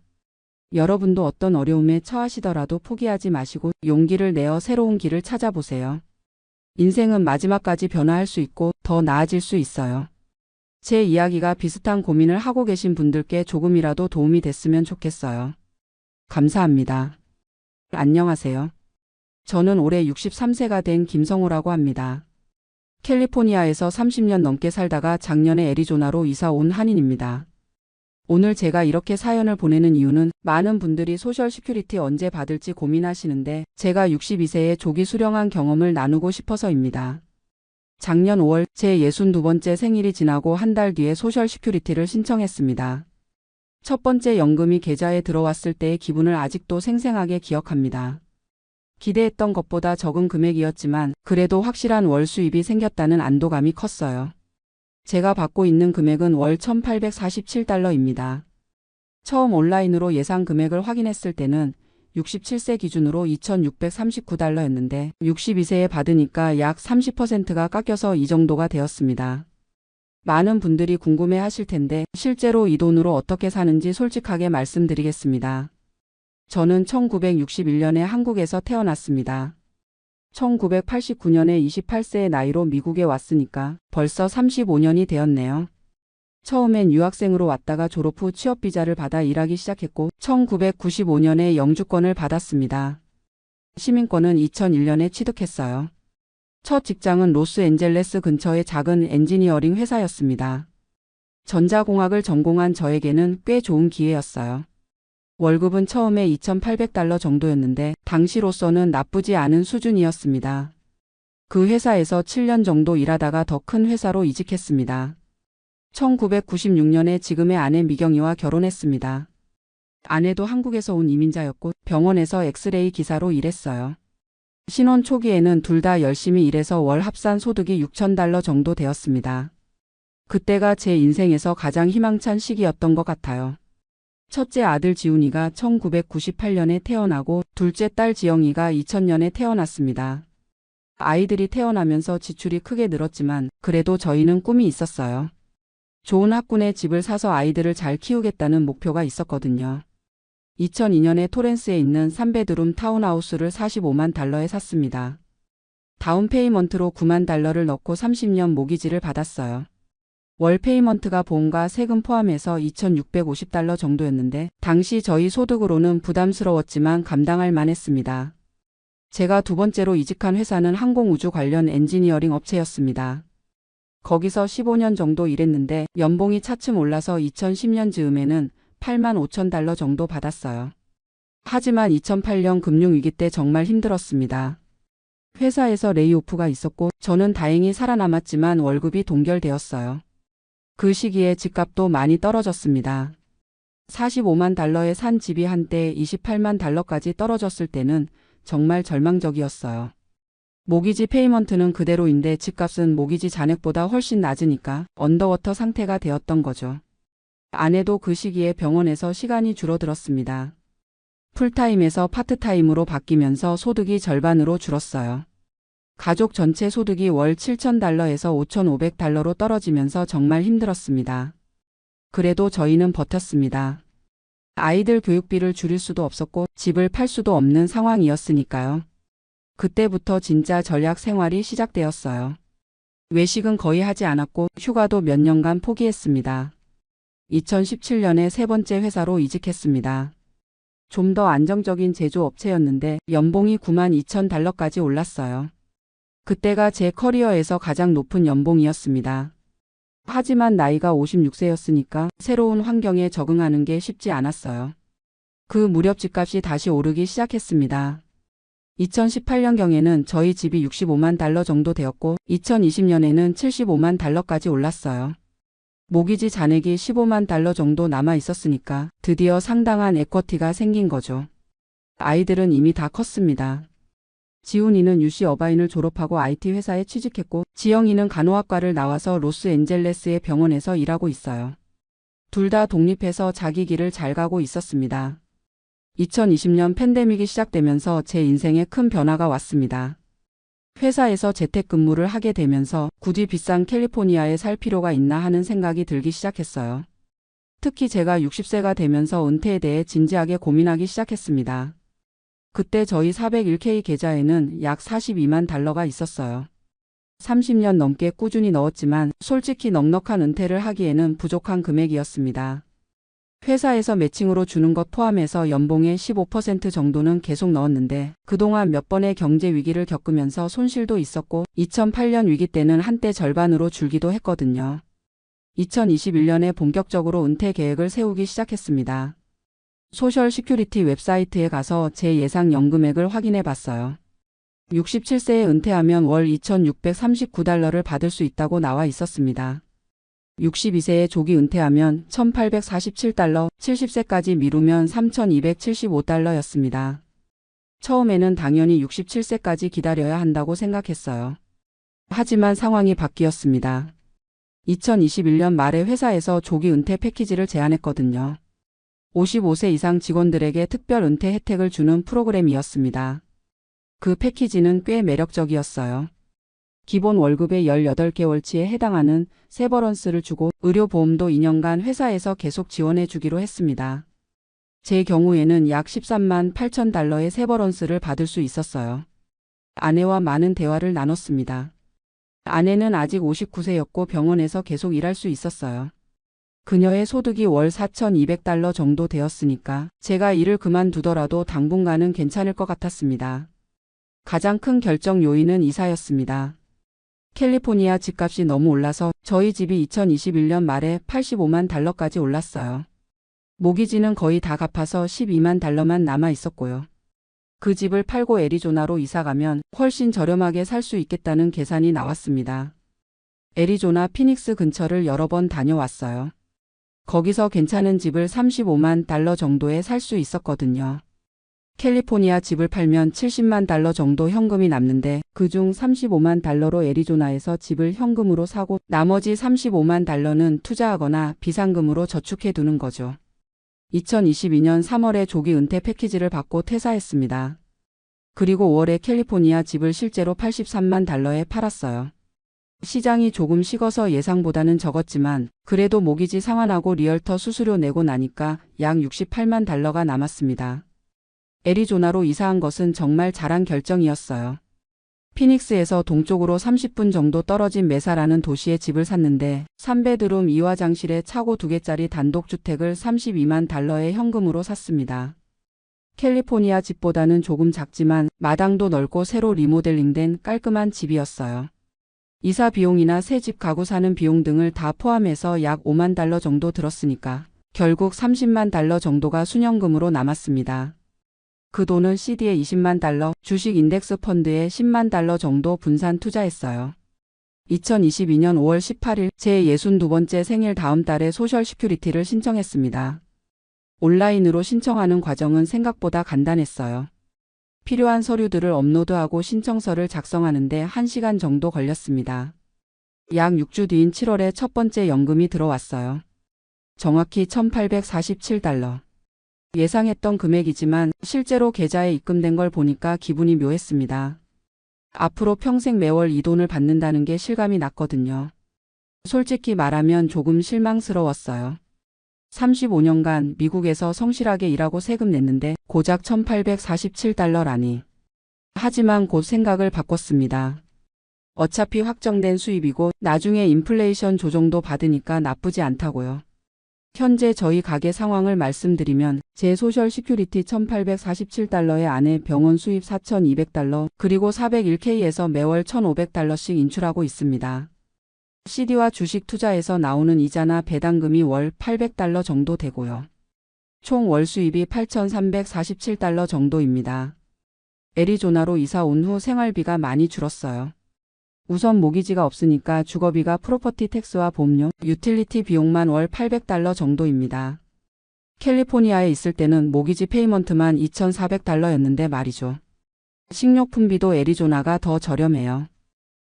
여러분도 어떤 어려움에 처하시더라도 포기하지 마시고 용기를 내어 새로운 길을 찾아보세요. 인생은 마지막까지 변화할 수 있고 더 나아질 수 있어요. 제 이야기가 비슷한 고민을 하고 계신 분들께 조금이라도 도움이 됐으면 좋겠어요. 감사합니다. 안녕하세요. 저는 올해 63세가 된 김성호라고 합니다. 캘리포니아에서 30년 넘게 살다가 작년에 애리조나로 이사 온 한인입니다. 오늘 제가 이렇게 사연을 보내는 이유는 많은 분들이 소셜 시큐리티 언제 받을지 고민하시는데 제가 62세에 조기 수령한 경험을 나누고 싶어서입니다. 작년 5월 제 62번째 생일이 지나고 한 달 뒤에 소셜 시큐리티를 신청했습니다. 첫 번째 연금이 계좌에 들어왔을 때의 기분을 아직도 생생하게 기억합니다. 기대했던 것보다 적은 금액이었지만 그래도 확실한 월 수입이 생겼다는 안도감이 컸어요. 제가 받고 있는 금액은 월 1,847달러입니다. 처음 온라인으로 예상 금액을 확인했을 때는 67세 기준으로 2,639달러였는데 62세에 받으니까 약 30%가 깎여서 이 정도가 되었습니다. 많은 분들이 궁금해 하실 텐데 실제로 이 돈으로 어떻게 사는지 솔직하게 말씀드리겠습니다. 저는 1961년에 한국에서 태어났습니다. 1989년에 28세의 나이로 미국에 왔으니까 벌써 35년이 되었네요. 처음엔 유학생으로 왔다가 졸업 후 취업비자를 받아 일하기 시작했고 1995년에 영주권을 받았습니다. 시민권은 2001년에 취득했어요. 첫 직장은 로스앤젤레스 근처의 작은 엔지니어링 회사였습니다. 전자공학을 전공한 저에게는 꽤 좋은 기회였어요. 월급은 처음에 2,800달러 정도였는데 당시로서는 나쁘지 않은 수준이었습니다. 그 회사에서 7년 정도 일하다가 더 큰 회사로 이직했습니다. 1996년에 지금의 아내 미경이와 결혼했습니다. 아내도 한국에서 온 이민자였고 병원에서 엑스레이 기사로 일했어요. 신혼 초기에는 둘 다 열심히 일해서 월 합산 소득이 6,000달러 정도 되었습니다. 그때가 제 인생에서 가장 희망찬 시기였던 것 같아요. 첫째 아들 지훈이가 1998년에 태어나고 둘째 딸 지영이가 2000년에 태어났습니다. 아이들이 태어나면서 지출이 크게 늘었지만 그래도 저희는 꿈이 있었어요. 좋은 학군에 집을 사서 아이들을 잘 키우겠다는 목표가 있었거든요. 2002년에 토렌스에 있는 3베드룸 타운하우스를 45만 달러에 샀습니다. 다운 페이먼트로 9만 달러를 넣고 30년 모기지를 받았어요. 월 페이먼트가 보험과 세금 포함해서 2,650달러 정도였는데 당시 저희 소득으로는 부담스러웠지만 감당할 만했습니다. 제가 두 번째로 이직한 회사는 항공우주 관련 엔지니어링 업체였습니다. 거기서 15년 정도 일했는데 연봉이 차츰 올라서 2010년 즈음에는 8만 5천 달러 정도 받았어요. 하지만 2008년 금융위기 때 정말 힘들었습니다. 회사에서 레이오프가 있었고 저는 다행히 살아남았지만 월급이 동결되었어요. 그 시기에 집값도 많이 떨어졌습니다. 45만 달러에 산 집이 한때 28만 달러까지 떨어졌을 때는 정말 절망적이었어요. 모기지 페이먼트는 그대로인데 집값은 모기지 잔액보다 훨씬 낮으니까 언더워터 상태가 되었던 거죠. 아내도 그 시기에 병원에서 시간이 줄어들었습니다. 풀타임에서 파트타임으로 바뀌면서 소득이 절반으로 줄었어요. 가족 전체 소득이 월 7,000달러에서 5,500달러로 떨어지면서 정말 힘들었습니다. 그래도 저희는 버텼습니다. 아이들 교육비를 줄일 수도 없었고 집을 팔 수도 없는 상황이었으니까요. 그때부터 진짜 전략 생활이 시작되었어요. 외식은 거의 하지 않았고 휴가도 몇 년간 포기했습니다. 2017년에 세 번째 회사로 이직했습니다. 좀 더 안정적인 제조업체였는데 연봉이 92,000달러까지 올랐어요. 그때가 제 커리어에서 가장 높은 연봉이었습니다. 하지만 나이가 56세였으니까 새로운 환경에 적응하는 게 쉽지 않았어요. 그 무렵 집값이 다시 오르기 시작했습니다. 2018년경에는 저희 집이 65만 달러 정도 되었고 2020년에는 75만 달러까지 올랐어요. 모기지 잔액이 15만 달러 정도 남아 있었으니까 드디어 상당한 에쿼티가 생긴 거죠. 아이들은 이미 다 컸습니다. 지훈이는 UC 어바인을 졸업하고 IT 회사에 취직했고 지영이는 간호학과를 나와서 로스앤젤레스의 병원에서 일하고 있어요. 둘 다 독립해서 자기 길을 잘 가고 있었습니다. 2020년 팬데믹이 시작되면서 제 인생에 큰 변화가 왔습니다. 회사에서 재택근무를 하게 되면서 굳이 비싼 캘리포니아에 살 필요가 있나 하는 생각이 들기 시작했어요. 특히 제가 60세가 되면서 은퇴에 대해 진지하게 고민하기 시작했습니다. 그때 저희 401k 계좌에는 약 42만 달러가 있었어요. 30년 넘게 꾸준히 넣었지만 솔직히 넉넉한 은퇴를 하기에는 부족한 금액이었습니다. 회사에서 매칭으로 주는 것 포함해서 연봉의 15% 정도는 계속 넣었는데 그동안 몇 번의 경제 위기를 겪으면서 손실도 있었고 2008년 위기 때는 한때 절반으로 줄기도 했거든요. 2021년에 본격적으로 은퇴 계획을 세우기 시작했습니다. 소셜 시큐리티 웹사이트에 가서 제 예상 연금액을 확인해 봤어요. 67세에 은퇴하면 월 2,639달러를 받을 수 있다고 나와 있었습니다. 62세에 조기 은퇴하면 1,847달러, 70세까지 미루면 3,275달러였습니다. 처음에는 당연히 67세까지 기다려야 한다고 생각했어요. 하지만 상황이 바뀌었습니다. 2021년 말에 회사에서 조기 은퇴 패키지를 제안했거든요. 55세 이상 직원들에게 특별 은퇴 혜택을 주는 프로그램이었습니다. 그 패키지는 꽤 매력적이었어요. 기본 월급의 18개월치에 해당하는 세버런스를 주고 의료보험도 2년간 회사에서 계속 지원해 주기로 했습니다. 제 경우에는 약 13만 8천 달러의 세버런스를 받을 수 있었어요. 아내와 많은 대화를 나눴습니다. 아내는 아직 59세였고 병원에서 계속 일할 수 있었어요. 그녀의 소득이 월 4,200달러 정도 되었으니까 제가 일을 그만두더라도 당분간은 괜찮을 것 같았습니다. 가장 큰 결정 요인은 이사였습니다. 캘리포니아 집값이 너무 올라서 저희 집이 2021년 말에 85만 달러까지 올랐어요. 모기지는 거의 다 갚아서 12만 달러만 남아 있었고요. 그 집을 팔고 애리조나로 이사가면 훨씬 저렴하게 살 수 있겠다는 계산이 나왔습니다. 애리조나 피닉스 근처를 여러 번 다녀왔어요. 거기서 괜찮은 집을 35만 달러 정도에 살 수 있었거든요. 캘리포니아 집을 팔면 70만 달러 정도 현금이 남는데 그중 35만 달러로 애리조나에서 집을 현금으로 사고 나머지 35만 달러는 투자하거나 비상금으로 저축해 두는 거죠. 2022년 3월에 조기 은퇴 패키지를 받고 퇴사했습니다. 그리고 5월에 캘리포니아 집을 실제로 83만 달러에 팔았어요. 시장이 조금 식어서 예상보다는 적었지만 그래도 모기지 상환하고 리얼터 수수료 내고 나니까 약 68만 달러가 남았습니다. 애리조나로 이사한 것은 정말 잘한 결정이었어요. 피닉스에서 동쪽으로 30분 정도 떨어진 메사라는 도시에 집을 샀는데 3베드룸 2화장실에 차고 2개짜리 단독주택을 32만 달러에 현금으로 샀습니다. 캘리포니아 집보다는 조금 작지만 마당도 넓고 새로 리모델링된 깔끔한 집이었어요. 이사 비용이나 새 집 가구 사는 비용 등을 다 포함해서 약 5만 달러 정도 들었으니까 결국 30만 달러 정도가 순현금으로 남았습니다. 그 돈은 CD에 20만 달러, 주식 인덱스 펀드에 10만 달러 정도 분산 투자했어요. 2022년 5월 18일 제 62번째 생일 다음 달에 소셜 시큐리티를 신청했습니다. 온라인으로 신청하는 과정은 생각보다 간단했어요. 필요한 서류들을 업로드하고 신청서를 작성하는데 1시간 정도 걸렸습니다. 약 6주 뒤인 7월에 첫 번째 연금이 들어왔어요. 정확히 1,847달러. 예상했던 금액이지만 실제로 계좌에 입금된 걸 보니까 기분이 묘했습니다. 앞으로 평생 매월 이 돈을 받는다는 게 실감이 났거든요. 솔직히 말하면 조금 실망스러웠어요. 35년간 미국에서 성실하게 일하고 세금 냈는데 고작 $1847라니. 하지만 곧 생각을 바꿨습니다. 어차피 확정된 수입이고 나중에 인플레이션 조정도 받으니까 나쁘지 않다고요. 현재 저희 가게 상황을 말씀드리면 제 소셜 시큐리티 $1847에 아내 병원 수입 $4200 그리고 401k에서 매월 $1500씩 인출하고 있습니다. CD와 주식 투자에서 나오는 이자나 배당금이 월 $800 정도 되고요. 총 월 수입이 $8347 정도입니다. 애리조나로 이사 온 후 생활비가 많이 줄었어요. 우선 모기지가 없으니까 주거비가 프로퍼티 텍스와 보험료, 유틸리티 비용만 월 $800 정도입니다. 캘리포니아에 있을 때는 모기지 페이먼트만 $2400였는데 말이죠. 식료품비도 애리조나가 더 저렴해요.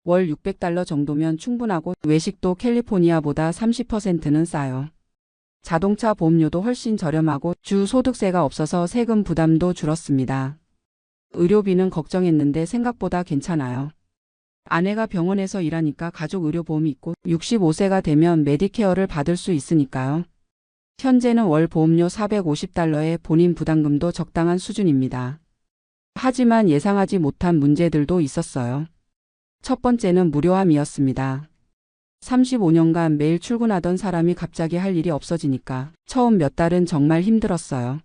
월 $600 정도면 충분하고 외식도 캘리포니아보다 30%는 싸요. 자동차 보험료도 훨씬 저렴하고 주 소득세가 없어서 세금 부담도 줄었습니다. 의료비는 걱정했는데 생각보다 괜찮아요. 아내가 병원에서 일하니까 가족 의료보험이 있고 65세가 되면 메디케어를 받을 수 있으니까요. 현재는 월 보험료 $450에 본인 부담금도 적당한 수준입니다. 하지만 예상하지 못한 문제들도 있었어요. 첫 번째는 무료함이었습니다. 35년간 매일 출근하던 사람이 갑자기 할 일이 없어지니까 처음 몇 달은 정말 힘들었어요.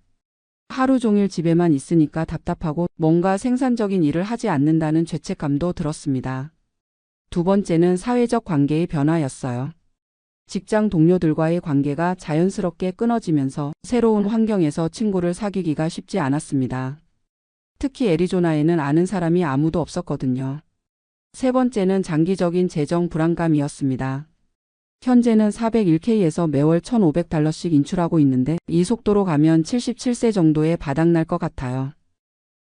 하루 종일 집에만 있으니까 답답하고 뭔가 생산적인 일을 하지 않는다는 죄책감도 들었습니다. 두 번째는 사회적 관계의 변화였어요. 직장 동료들과의 관계가 자연스럽게 끊어지면서 새로운 환경에서 친구를 사귀기가 쉽지 않았습니다. 특히 애리조나에는 아는 사람이 아무도 없었거든요. 세 번째는 장기적인 재정 불안감이었습니다. 현재는 401k에서 매월 $1500씩 인출하고 있는데 이 속도로 가면 77세 정도에 바닥날 것 같아요.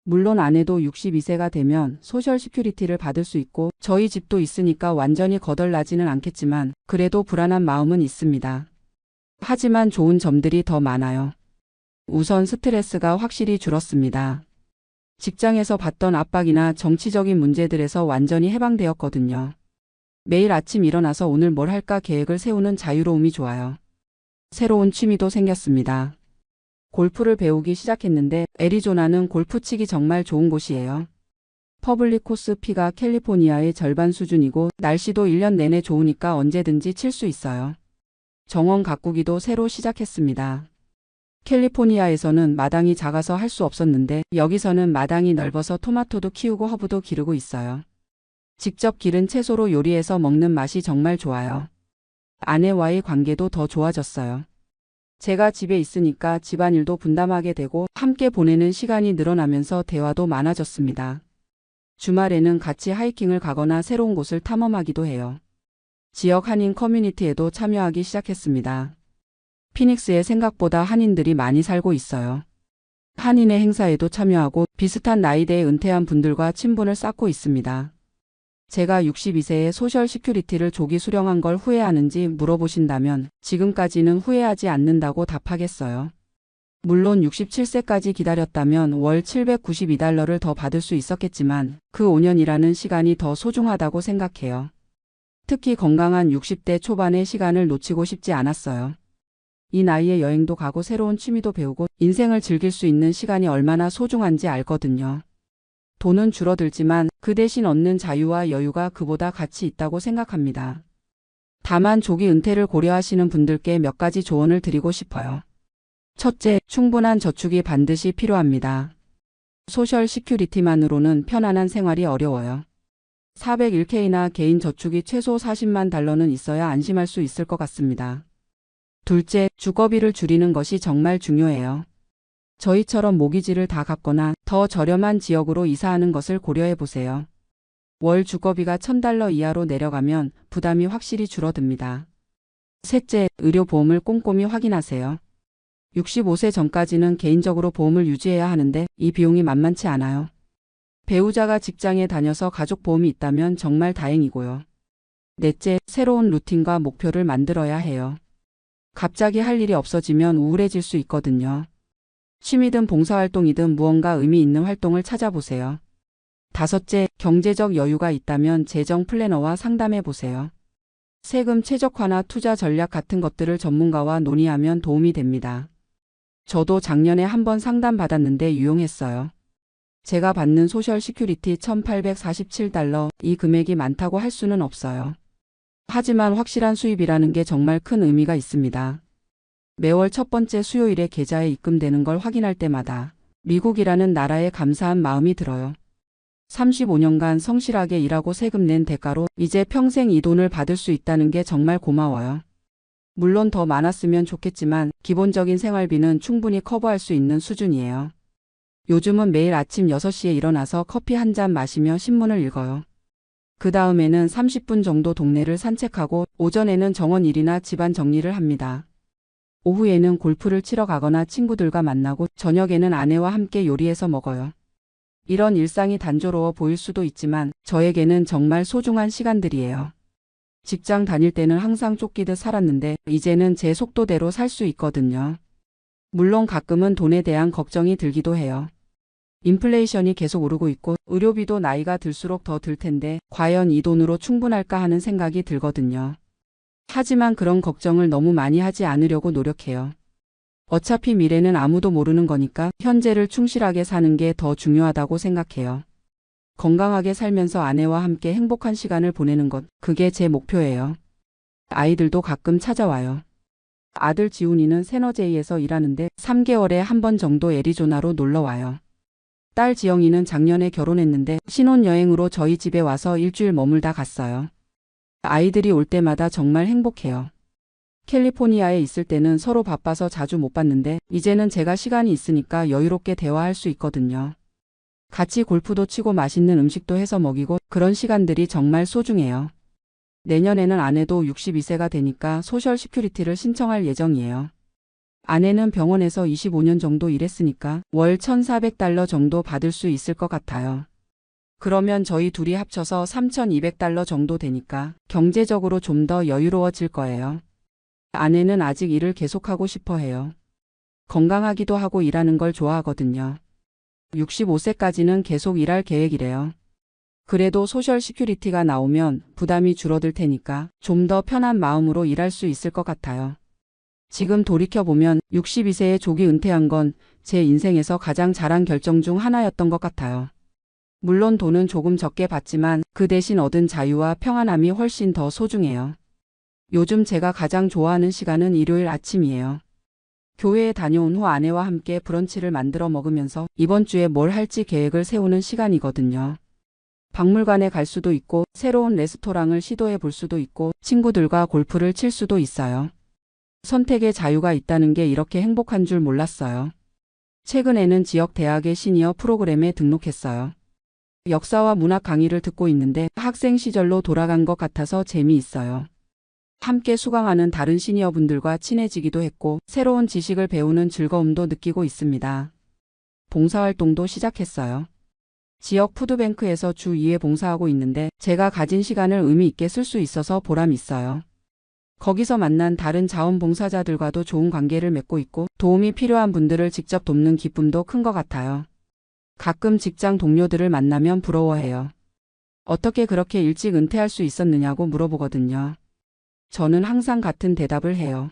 물론 아내도 62세가 되면 소셜 시큐리티를 받을 수 있고 저희 집도 있으니까 완전히 거덜나지는 않겠지만 그래도 불안한 마음은 있습니다. 하지만 좋은 점들이 더 많아요. 우선 스트레스가 확실히 줄었습니다. 직장에서 받던 압박이나 정치적인 문제들에서 완전히 해방되었거든요. 매일 아침 일어나서 오늘 뭘 할까 계획을 세우는 자유로움이 좋아요. 새로운 취미도 생겼습니다. 골프를 배우기 시작했는데 애리조나는 골프 치기 정말 좋은 곳이에요. 퍼블릭 코스 피가 캘리포니아의 절반 수준이고 날씨도 1년 내내 좋으니까 언제든지 칠 수 있어요. 정원 가꾸기도 새로 시작했습니다. 캘리포니아에서는 마당이 작아서 할 수 없었는데 여기서는 마당이 넓어서 토마토도 키우고 허브도 기르고 있어요. 직접 기른 채소로 요리해서 먹는 맛이 정말 좋아요. 아내와의 관계도 더 좋아졌어요. 제가 집에 있으니까 집안일도 분담하게 되고 함께 보내는 시간이 늘어나면서 대화도 많아졌습니다. 주말에는 같이 하이킹을 가거나 새로운 곳을 탐험하기도 해요. 지역 한인 커뮤니티에도 참여하기 시작했습니다. 피닉스에 생각보다 한인들이 많이 살고 있어요. 한인의 행사에도 참여하고 비슷한 나이대의 은퇴한 분들과 친분을 쌓고 있습니다. 제가 62세에 소셜 시큐리티를 조기 수령한 걸 후회하는지 물어보신다면 지금까지는 후회하지 않는다고 답하겠어요. 물론 67세까지 기다렸다면 월 $792를 더 받을 수 있었겠지만 그 5년이라는 시간이 더 소중하다고 생각해요. 특히 건강한 60대 초반의 시간을 놓치고 싶지 않았어요. 이 나이에 여행도 가고 새로운 취미도 배우고 인생을 즐길 수 있는 시간이 얼마나 소중한지 알거든요. 돈은 줄어들지만 그 대신 얻는 자유와 여유가 그보다 가치 있다고 생각합니다. 다만 조기 은퇴를 고려하시는 분들께 몇 가지 조언을 드리고 싶어요. 첫째, 충분한 저축이 반드시 필요합니다. 소셜 시큐리티만으로는 편안한 생활이 어려워요. 401k나 개인 저축이 최소 $400만 는 있어야 안심할 수 있을 것 같습니다. 둘째, 주거비를 줄이는 것이 정말 중요해요. 저희처럼 모기지를 다 갚거나 더 저렴한 지역으로 이사하는 것을 고려해 보세요. 월 주거비가 $1000 이하로 내려가면 부담이 확실히 줄어듭니다. 셋째, 의료보험을 꼼꼼히 확인하세요. 65세 전까지는 개인적으로 보험을 유지해야 하는데 이 비용이 만만치 않아요. 배우자가 직장에 다녀서 가족보험이 있다면 정말 다행이고요. 넷째, 새로운 루틴과 목표를 만들어야 해요. 갑자기 할 일이 없어지면 우울해질 수 있거든요. 취미든 봉사활동이든 무언가 의미 있는 활동을 찾아보세요. 다섯째, 경제적 여유가 있다면 재정 플래너와 상담해 보세요. 세금 최적화나 투자 전략 같은 것들을 전문가와 논의하면 도움이 됩니다. 저도 작년에 한번 상담받았는데 유용했어요. 제가 받는 소셜 시큐리티 $1,847, 이 금액이 많다고 할 수는 없어요. 하지만 확실한 수입이라는 게 정말 큰 의미가 있습니다. 매월 첫 번째 수요일에 계좌에 입금되는 걸 확인할 때마다 미국이라는 나라에 감사한 마음이 들어요. 35년간 성실하게 일하고 세금 낸 대가로 이제 평생 이 돈을 받을 수 있다는 게 정말 고마워요. 물론 더 많았으면 좋겠지만 기본적인 생활비는 충분히 커버할 수 있는 수준이에요. 요즘은 매일 아침 6시에 일어나서 커피 한 잔 마시며 신문을 읽어요. 그 다음에는 30분 정도 동네를 산책하고 오전에는 정원 일이나 집안 정리를 합니다. 오후에는 골프를 치러 가거나 친구들과 만나고 저녁에는 아내와 함께 요리해서 먹어요. 이런 일상이 단조로워 보일 수도 있지만 저에게는 정말 소중한 시간들이에요. 직장 다닐 때는 항상 쫓기듯 살았는데 이제는 제 속도대로 살 수 있거든요. 물론 가끔은 돈에 대한 걱정이 들기도 해요. 인플레이션이 계속 오르고 있고 의료비도 나이가 들수록 더 들 텐데 과연 이 돈으로 충분할까 하는 생각이 들거든요. 하지만 그런 걱정을 너무 많이 하지 않으려고 노력해요. 어차피 미래는 아무도 모르는 거니까 현재를 충실하게 사는 게 더 중요하다고 생각해요. 건강하게 살면서 아내와 함께 행복한 시간을 보내는 것, 그게 제 목표예요. 아이들도 가끔 찾아와요. 아들 지훈이는 세너제이에서 일하는데 3개월에 한 번 정도 애리조나로 놀러 와요. 딸 지영이는 작년에 결혼했는데 신혼여행으로 저희 집에 와서 일주일 머물다 갔어요. 아이들이 올 때마다 정말 행복해요. 캘리포니아에 있을 때는 서로 바빠서 자주 못 봤는데 이제는 제가 시간이 있으니까 여유롭게 대화할 수 있거든요. 같이 골프도 치고 맛있는 음식도 해서 먹이고 그런 시간들이 정말 소중해요. 내년에는 아내도 62세가 되니까 소셜 시큐리티를 신청할 예정이에요. 아내는 병원에서 25년 정도 일했으니까 월 $1,400 정도 받을 수 있을 것 같아요. 그러면 저희 둘이 합쳐서 $3,200 정도 되니까 경제적으로 좀 더 여유로워질 거예요. 아내는 아직 일을 계속하고 싶어 해요. 건강하기도 하고 일하는 걸 좋아하거든요. 65세까지는 계속 일할 계획이래요. 그래도 소셜 시큐리티가 나오면 부담이 줄어들 테니까 좀 더 편한 마음으로 일할 수 있을 것 같아요. 지금 돌이켜보면 62세에 조기 은퇴한 건 제 인생에서 가장 잘한 결정 중 하나였던 것 같아요. 물론 돈은 조금 적게 받지만 그 대신 얻은 자유와 평안함이 훨씬 더 소중해요. 요즘 제가 가장 좋아하는 시간은 일요일 아침이에요. 교회에 다녀온 후 아내와 함께 브런치를 만들어 먹으면서 이번 주에 뭘 할지 계획을 세우는 시간이거든요. 박물관에 갈 수도 있고 새로운 레스토랑을 시도해 볼 수도 있고 친구들과 골프를 칠 수도 있어요. 선택의 자유가 있다는 게 이렇게 행복한 줄 몰랐어요. 최근에는 지역 대학의 시니어 프로그램에 등록했어요. 역사와 문학 강의를 듣고 있는데 학생 시절로 돌아간 것 같아서 재미있어요. 함께 수강하는 다른 시니어분들과 친해지기도 했고 새로운 지식을 배우는 즐거움도 느끼고 있습니다. 봉사활동도 시작했어요. 지역 푸드뱅크에서 주 2회 봉사하고 있는데 제가 가진 시간을 의미 있게 쓸 수 있어서 보람 있어요. 거기서 만난 다른 자원봉사자들과도 좋은 관계를 맺고 있고 도움이 필요한 분들을 직접 돕는 기쁨도 큰 것 같아요. 가끔 직장 동료들을 만나면 부러워해요. 어떻게 그렇게 일찍 은퇴할 수 있었느냐고 물어보거든요. 저는 항상 같은 대답을 해요.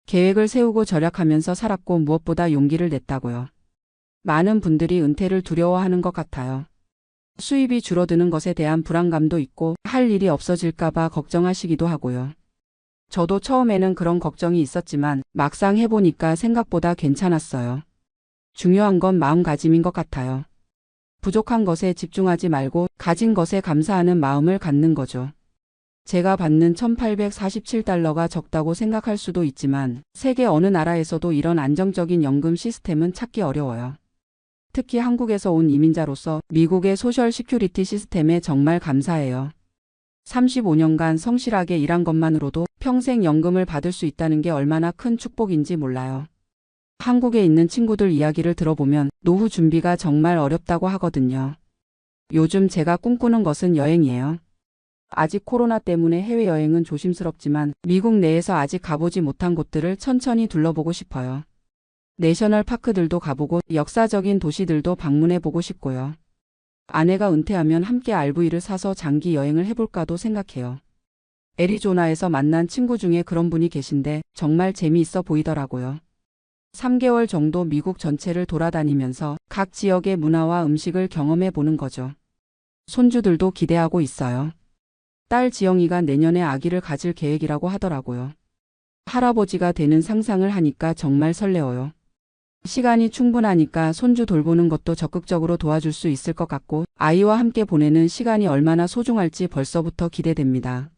계획을 세우고 절약하면서 살았고 무엇보다 용기를 냈다고요. 많은 분들이 은퇴를 두려워하는 것 같아요. 수입이 줄어드는 것에 대한 불안감도 있고 할 일이 없어질까봐 걱정하시기도 하고요. 저도 처음에는 그런 걱정이 있었지만 막상 해보니까 생각보다 괜찮았어요. 중요한 건 마음가짐인 것 같아요. 부족한 것에 집중하지 말고 가진 것에 감사하는 마음을 갖는 거죠. 제가 받는 $1,847가 적다고 생각할 수도 있지만 세계 어느 나라에서도 이런 안정적인 연금 시스템은 찾기 어려워요. 특히 한국에서 온 이민자로서 미국의 소셜 시큐리티 시스템에 정말 감사해요. 35년간 성실하게 일한 것만으로도 평생 연금을 받을 수 있다는 게 얼마나 큰 축복인지 몰라요. 한국에 있는 친구들 이야기를 들어보면 노후 준비가 정말 어렵다고 하거든요. 요즘 제가 꿈꾸는 것은 여행이에요. 아직 코로나 때문에 해외여행은 조심스럽지만 미국 내에서 아직 가보지 못한 곳들을 천천히 둘러보고 싶어요. 내셔널 파크들도 가보고 역사적인 도시들도 방문해보고 싶고요. 아내가 은퇴하면 함께 RV를 사서 장기 여행을 해볼까도 생각해요. 애리조나에서 만난 친구 중에 그런 분이 계신데 정말 재미있어 보이더라고요. 3개월 정도 미국 전체를 돌아다니면서 각 지역의 문화와 음식을 경험해 보는 거죠. 손주들도 기대하고 있어요. 딸 지영이가 내년에 아기를 가질 계획이라고 하더라고요. 할아버지가 되는 상상을 하니까 정말 설레어요. 시간이 충분하니까 손주 돌보는 것도 적극적으로 도와줄 수 있을 것 같고 아이와 함께 보내는 시간이 얼마나 소중할지 벌써부터 기대됩니다.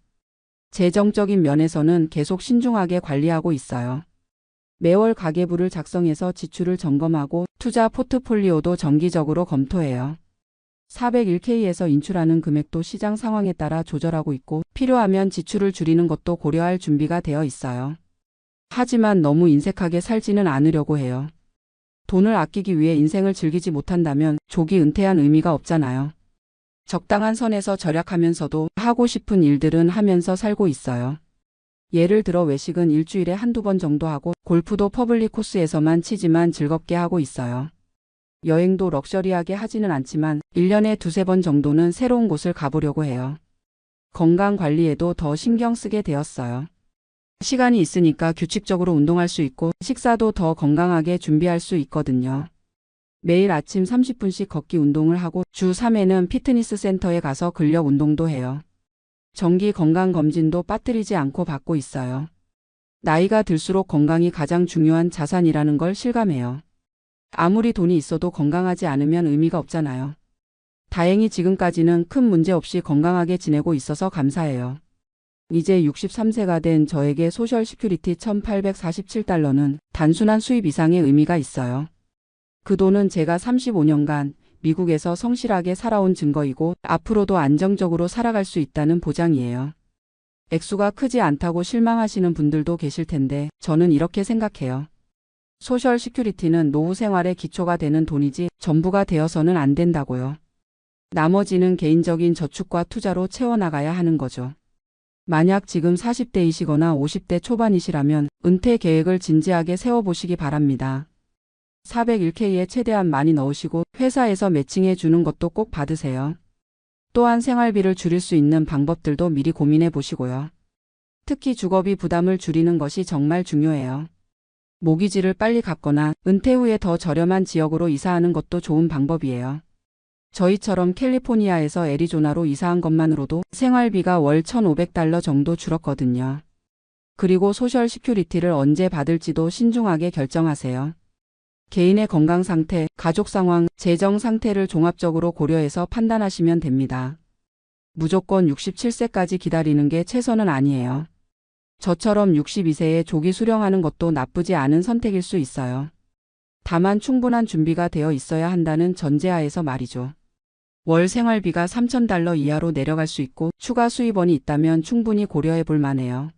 재정적인 면에서는 계속 신중하게 관리하고 있어요. 매월 가계부를 작성해서 지출을 점검하고 투자 포트폴리오도 정기적으로 검토해요. 401k에서 인출하는 금액도 시장 상황에 따라 조절하고 있고 필요하면 지출을 줄이는 것도 고려할 준비가 되어 있어요. 하지만 너무 인색하게 살지는 않으려고 해요. 돈을 아끼기 위해 인생을 즐기지 못한다면 조기 은퇴한 의미가 없잖아요. 적당한 선에서 절약하면서도 하고 싶은 일들은 하면서 살고 있어요. 예를 들어 외식은 일주일에 한두 번 정도 하고 골프도 퍼블릭 코스에서만 치지만 즐겁게 하고 있어요. 여행도 럭셔리하게 하지는 않지만 1년에 두세 번 정도는 새로운 곳을 가보려고 해요. 건강 관리에도 더 신경 쓰게 되었어요. 시간이 있으니까 규칙적으로 운동할 수 있고 식사도 더 건강하게 준비할 수 있거든요. 매일 아침 30분씩 걷기 운동을 하고 주 3회는 피트니스 센터에 가서 근력 운동도 해요. 정기 건강검진도 빠뜨리지 않고 받고 있어요. 나이가 들수록 건강이 가장 중요한 자산이라는 걸 실감해요. 아무리 돈이 있어도 건강하지 않으면 의미가 없잖아요. 다행히 지금까지는 큰 문제 없이 건강하게 지내고 있어서 감사해요. 이제 63세가 된 저에게 소셜 시큐리티 $1,847는 단순한 수입 이상의 의미가 있어요. 그 돈은 제가 35년간 미국에서 성실하게 살아온 증거이고 앞으로도 안정적으로 살아갈 수 있다는 보장이에요. 액수가 크지 않다고 실망하시는 분들도 계실 텐데 저는 이렇게 생각해요. 소셜 시큐리티는 노후 생활의 기초가 되는 돈이지 전부가 되어서는 안 된다고요. 나머지는 개인적인 저축과 투자로 채워나가야 하는 거죠. 만약 지금 40대이시거나 50대 초반이시라면 은퇴 계획을 진지하게 세워보시기 바랍니다. 401k에 최대한 많이 넣으시고 회사에서 매칭해 주는 것도 꼭 받으세요. 또한 생활비를 줄일 수 있는 방법들도 미리 고민해 보시고요. 특히 주거비 부담을 줄이는 것이 정말 중요해요. 모기지를 빨리 갚거나 은퇴 후에 더 저렴한 지역으로 이사하는 것도 좋은 방법이에요. 저희처럼 캘리포니아에서 애리조나로 이사한 것만으로도 생활비가 월 $1,500 정도 줄었거든요. 그리고 소셜 시큐리티를 언제 받을지도 신중하게 결정하세요. 개인의 건강 상태, 가족 상황, 재정 상태를 종합적으로 고려해서 판단하시면 됩니다. 무조건 67세까지 기다리는 게 최선은 아니에요. 저처럼 62세에 조기 수령하는 것도 나쁘지 않은 선택일 수 있어요. 다만 충분한 준비가 되어 있어야 한다는 전제하에서 말이죠. 월 생활비가 $3,000 이하로 내려갈 수 있고 추가 수입원이 있다면 충분히 고려해 볼 만해요.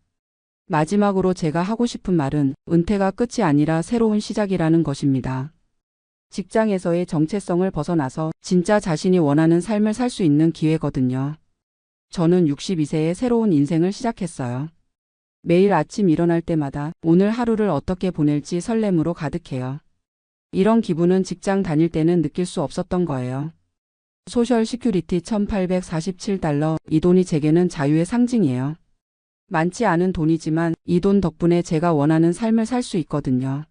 마지막으로 제가 하고 싶은 말은 은퇴가 끝이 아니라 새로운 시작이라는 것입니다. 직장에서의 정체성을 벗어나서 진짜 자신이 원하는 삶을 살 수 있는 기회거든요. 저는 62세에 새로운 인생을 시작했어요. 매일 아침 일어날 때마다 오늘 하루를 어떻게 보낼지 설렘으로 가득해요. 이런 기분은 직장 다닐 때는 느낄 수 없었던 거예요. 소셜 시큐리티 $1,847, 이 돈이 제게는 자유의 상징이에요. 많지 않은 돈이지만 이 돈 덕분에 제가 원하는 삶을 살 수 있거든요.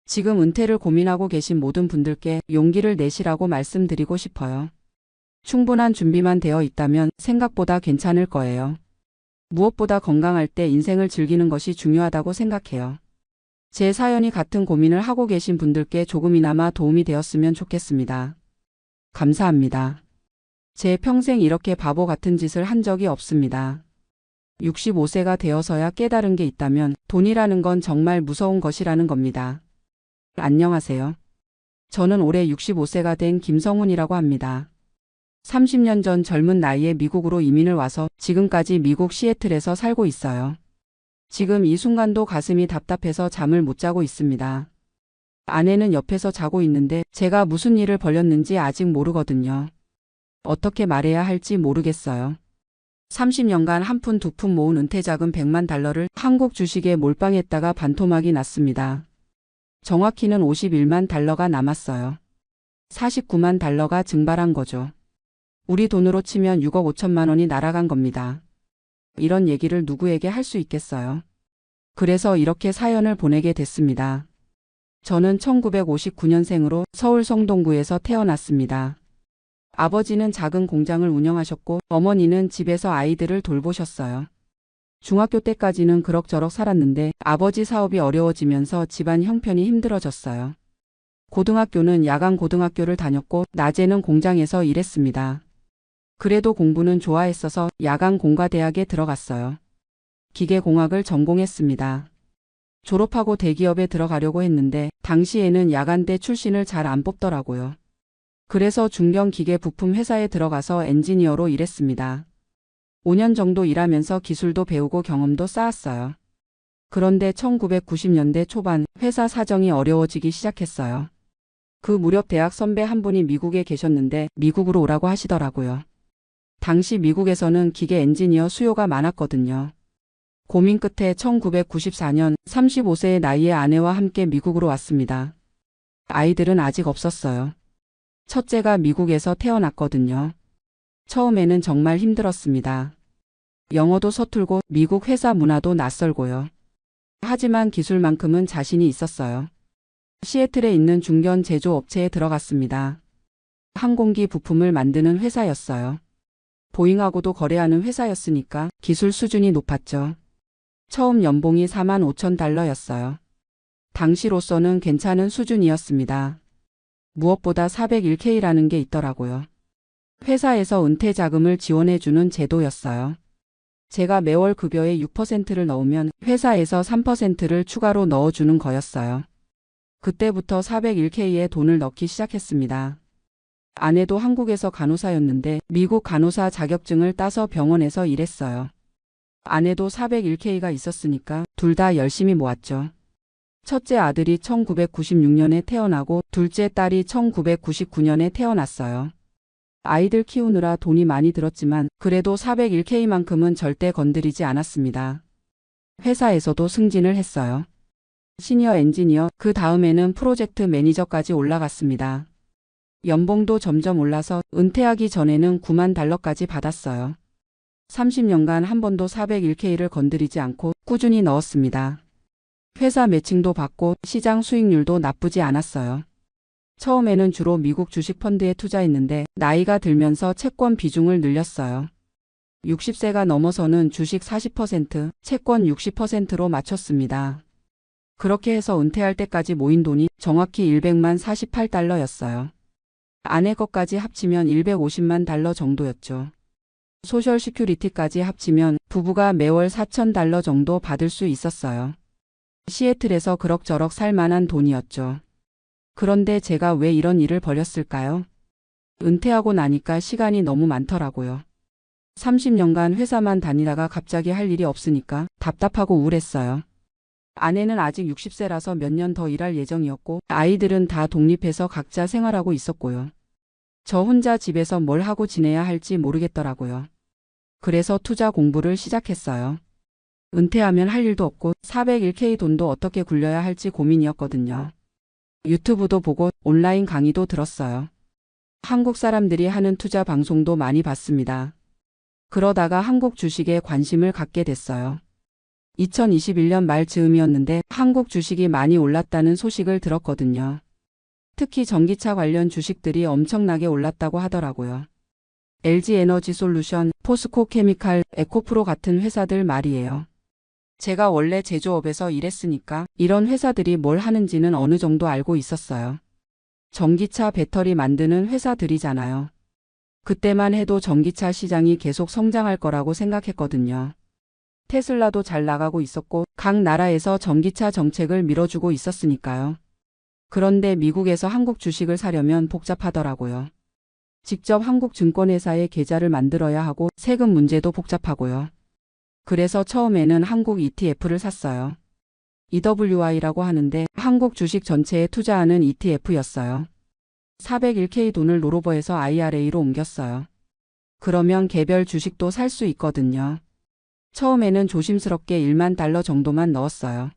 지금 은퇴를 고민하고 계신 모든 분들께 용기를 내시라고 말씀드리고 싶어요. 충분한 준비만 되어 있다면 생각보다 괜찮을 거예요. 무엇보다 건강할 때 인생을 즐기는 것이 중요하다고 생각해요. 제 사연이 같은 고민을 하고 계신 분들께 조금이나마 도움이 되었으면 좋겠습니다. 감사합니다. 제 평생 이렇게 바보 같은 짓을 한 적이 없습니다. 65세가 되어서야 깨달은 게 있다면 돈이라는 건 정말 무서운 것이라는 겁니다. 안녕하세요. 저는 올해 65세가 된 김성훈이라고 합니다. 30년 전 젊은 나이에 미국으로 이민을 와서 지금까지 미국 시애틀에서 살고 있어요. 지금 이 순간도 가슴이 답답해서 잠을 못 자고 있습니다. 아내는 옆에서 자고 있는데 제가 무슨 일을 벌였는지 아직 모르거든요. 어떻게 말해야 할지 모르겠어요. 30년간 한 푼 두 푼 모은 은퇴자금 $1,000,000를 한국 주식에 몰빵했다가 반토막이 났습니다. 정확히는 51만 달러가 남았어요. 49만 달러가 증발한 거죠. 우리 돈으로 치면 6억 5천만 원이 날아간 겁니다. 이런 얘기를 누구에게 할 수 있겠어요. 그래서 이렇게 사연을 보내게 됐습니다. 저는 1959년생으로 서울 성동구에서 태어났습니다. 아버지는 작은 공장을 운영하셨고 어머니는 집에서 아이들을 돌보셨어요. 중학교 때까지는 그럭저럭 살았는데 아버지 사업이 어려워지면서 집안 형편이 힘들어졌어요. 고등학교는 야간 고등학교를 다녔고 낮에는 공장에서 일했습니다. 그래도 공부는 좋아했어서 야간 공과대학에 들어갔어요. 기계공학을 전공했습니다. 졸업하고 대기업에 들어가려고 했는데 당시에는 야간대 출신을 잘 안 뽑더라고요. 그래서 중견 기계 부품 회사에 들어가서 엔지니어로 일했습니다. 5년 정도 일하면서 기술도 배우고 경험도 쌓았어요. 그런데 1990년대 초반 회사 사정이 어려워지기 시작했어요. 그 무렵 대학 선배 한 분이 미국에 계셨는데 미국으로 오라고 하시더라고요. 당시 미국에서는 기계 엔지니어 수요가 많았거든요. 고민 끝에 1994년 35세의 나이에 아내와 함께 미국으로 왔습니다. 아이들은 아직 없었어요. 첫째가 미국에서 태어났거든요. 처음에는 정말 힘들었습니다. 영어도 서툴고 미국 회사 문화도 낯설고요. 하지만 기술만큼은 자신이 있었어요. 시애틀에 있는 중견 제조업체에 들어갔습니다. 항공기 부품을 만드는 회사였어요. 보잉하고도 거래하는 회사였으니까 기술 수준이 높았죠. 처음 연봉이 4만 5천 달러였어요. 당시로서는 괜찮은 수준이었습니다. 무엇보다 401K라는 게 있더라고요. 회사에서 은퇴 자금을 지원해주는 제도였어요. 제가 매월 급여의 6%를 넣으면 회사에서 3%를 추가로 넣어주는 거였어요. 그때부터 401K에 돈을 넣기 시작했습니다. 아내도 한국에서 간호사였는데 미국 간호사 자격증을 따서 병원에서 일했어요. 아내도 401K가 있었으니까 둘 다 열심히 모았죠. 첫째 아들이 1996년에 태어나고 둘째 딸이 1999년에 태어났어요. 아이들 키우느라 돈이 많이 들었지만 그래도 401K만큼은 절대 건드리지 않았습니다. 회사에서도 승진을 했어요. 시니어 엔지니어, 그 다음에는 프로젝트 매니저까지 올라갔습니다. 연봉도 점점 올라서 은퇴하기 전에는 9만 달러까지 받았어요. 30년간 한 번도 401K를 건드리지 않고 꾸준히 넣었습니다. 회사 매칭도 받고 시장 수익률도 나쁘지 않았어요. 처음에는 주로 미국 주식 펀드에 투자했는데 나이가 들면서 채권 비중을 늘렸어요. 60세가 넘어서는 주식 40%, 채권 60%로 맞췄습니다. 그렇게 해서 은퇴할 때까지 모인 돈이 정확히 100만 48달러였어요. 아내 것까지 합치면 150만 달러 정도였죠. 소셜 시큐리티까지 합치면 부부가 매월 4천 달러 정도 받을 수 있었어요. 시애틀에서 그럭저럭 살 만한 돈이었죠. 그런데 제가 왜 이런 일을 벌였을까요? 은퇴하고 나니까 시간이 너무 많더라고요. 30년간 회사만 다니다가 갑자기 할 일이 없으니까 답답하고 우울했어요. 아내는 아직 60세라서 몇 년 더 일할 예정이었고 아이들은 다 독립해서 각자 생활하고 있었고요. 저 혼자 집에서 뭘 하고 지내야 할지 모르겠더라고요. 그래서 투자 공부를 시작했어요. 은퇴하면 할 일도 없고 401K 돈도 어떻게 굴려야 할지 고민이었거든요. 유튜브도 보고 온라인 강의도 들었어요. 한국 사람들이 하는 투자 방송도 많이 봤습니다. 그러다가 한국 주식에 관심을 갖게 됐어요. 2021년 말 즈음이었는데 한국 주식이 많이 올랐다는 소식을 들었거든요. 특히 전기차 관련 주식들이 엄청나게 올랐다고 하더라고요. LG에너지솔루션, 포스코케미칼, 에코프로 같은 회사들 말이에요. 제가 원래 제조업에서 일했으니까 이런 회사들이 뭘 하는지는 어느 정도 알고 있었어요. 전기차 배터리 만드는 회사들이잖아요. 그때만 해도 전기차 시장이 계속 성장할 거라고 생각했거든요. 테슬라도 잘 나가고 있었고 각 나라에서 전기차 정책을 밀어주고 있었으니까요. 그런데 미국에서 한국 주식을 사려면 복잡하더라고요. 직접 한국 증권회사에 계좌를 만들어야 하고 세금 문제도 복잡하고요. 그래서 처음에는 한국 ETF를 샀어요. EWI라고 하는데 한국 주식 전체에 투자하는 ETF였어요. 401K 돈을 롤오버해서 IRA로 옮겼어요. 그러면 개별 주식도 살 수 있거든요. 처음에는 조심스럽게 1만 달러 정도만 넣었어요.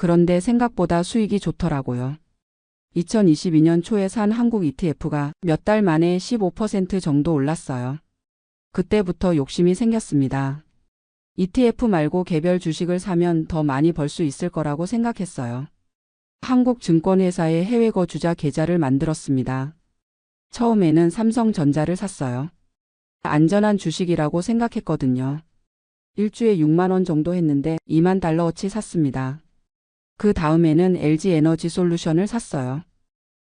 그런데 생각보다 수익이 좋더라고요. 2022년 초에 산 한국 ETF가 몇 달 만에 15% 정도 올랐어요. 그때부터 욕심이 생겼습니다. ETF 말고 개별 주식을 사면 더 많이 벌 수 있을 거라고 생각했어요. 한국증권회사의 해외 거주자 계좌를 만들었습니다. 처음에는 삼성전자를 샀어요. 안전한 주식이라고 생각했거든요. 일주에 6만 원 정도 했는데 2만 달러어치 샀습니다. 그 다음에는 LG에너지솔루션을 샀어요.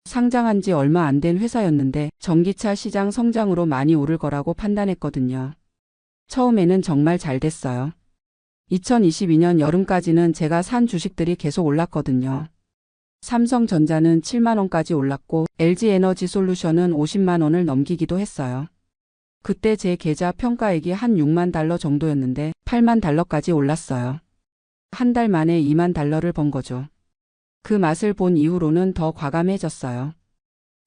상장한 지 얼마 안 된 회사였는데 전기차 시장 성장으로 많이 오를 거라고 판단했거든요. 처음에는 정말 잘 됐어요. 2022년 여름까지는 제가 산 주식들이 계속 올랐거든요. 삼성전자는 7만 원까지 올랐고 LG에너지솔루션은 50만 원을 넘기기도 했어요. 그때 제 계좌 평가액이 한 6만 달러 정도였는데 8만 달러까지 올랐어요. 한 달 만에 2만 달러를 번 거죠. 그 맛을 본 이후로는 더 과감해졌어요.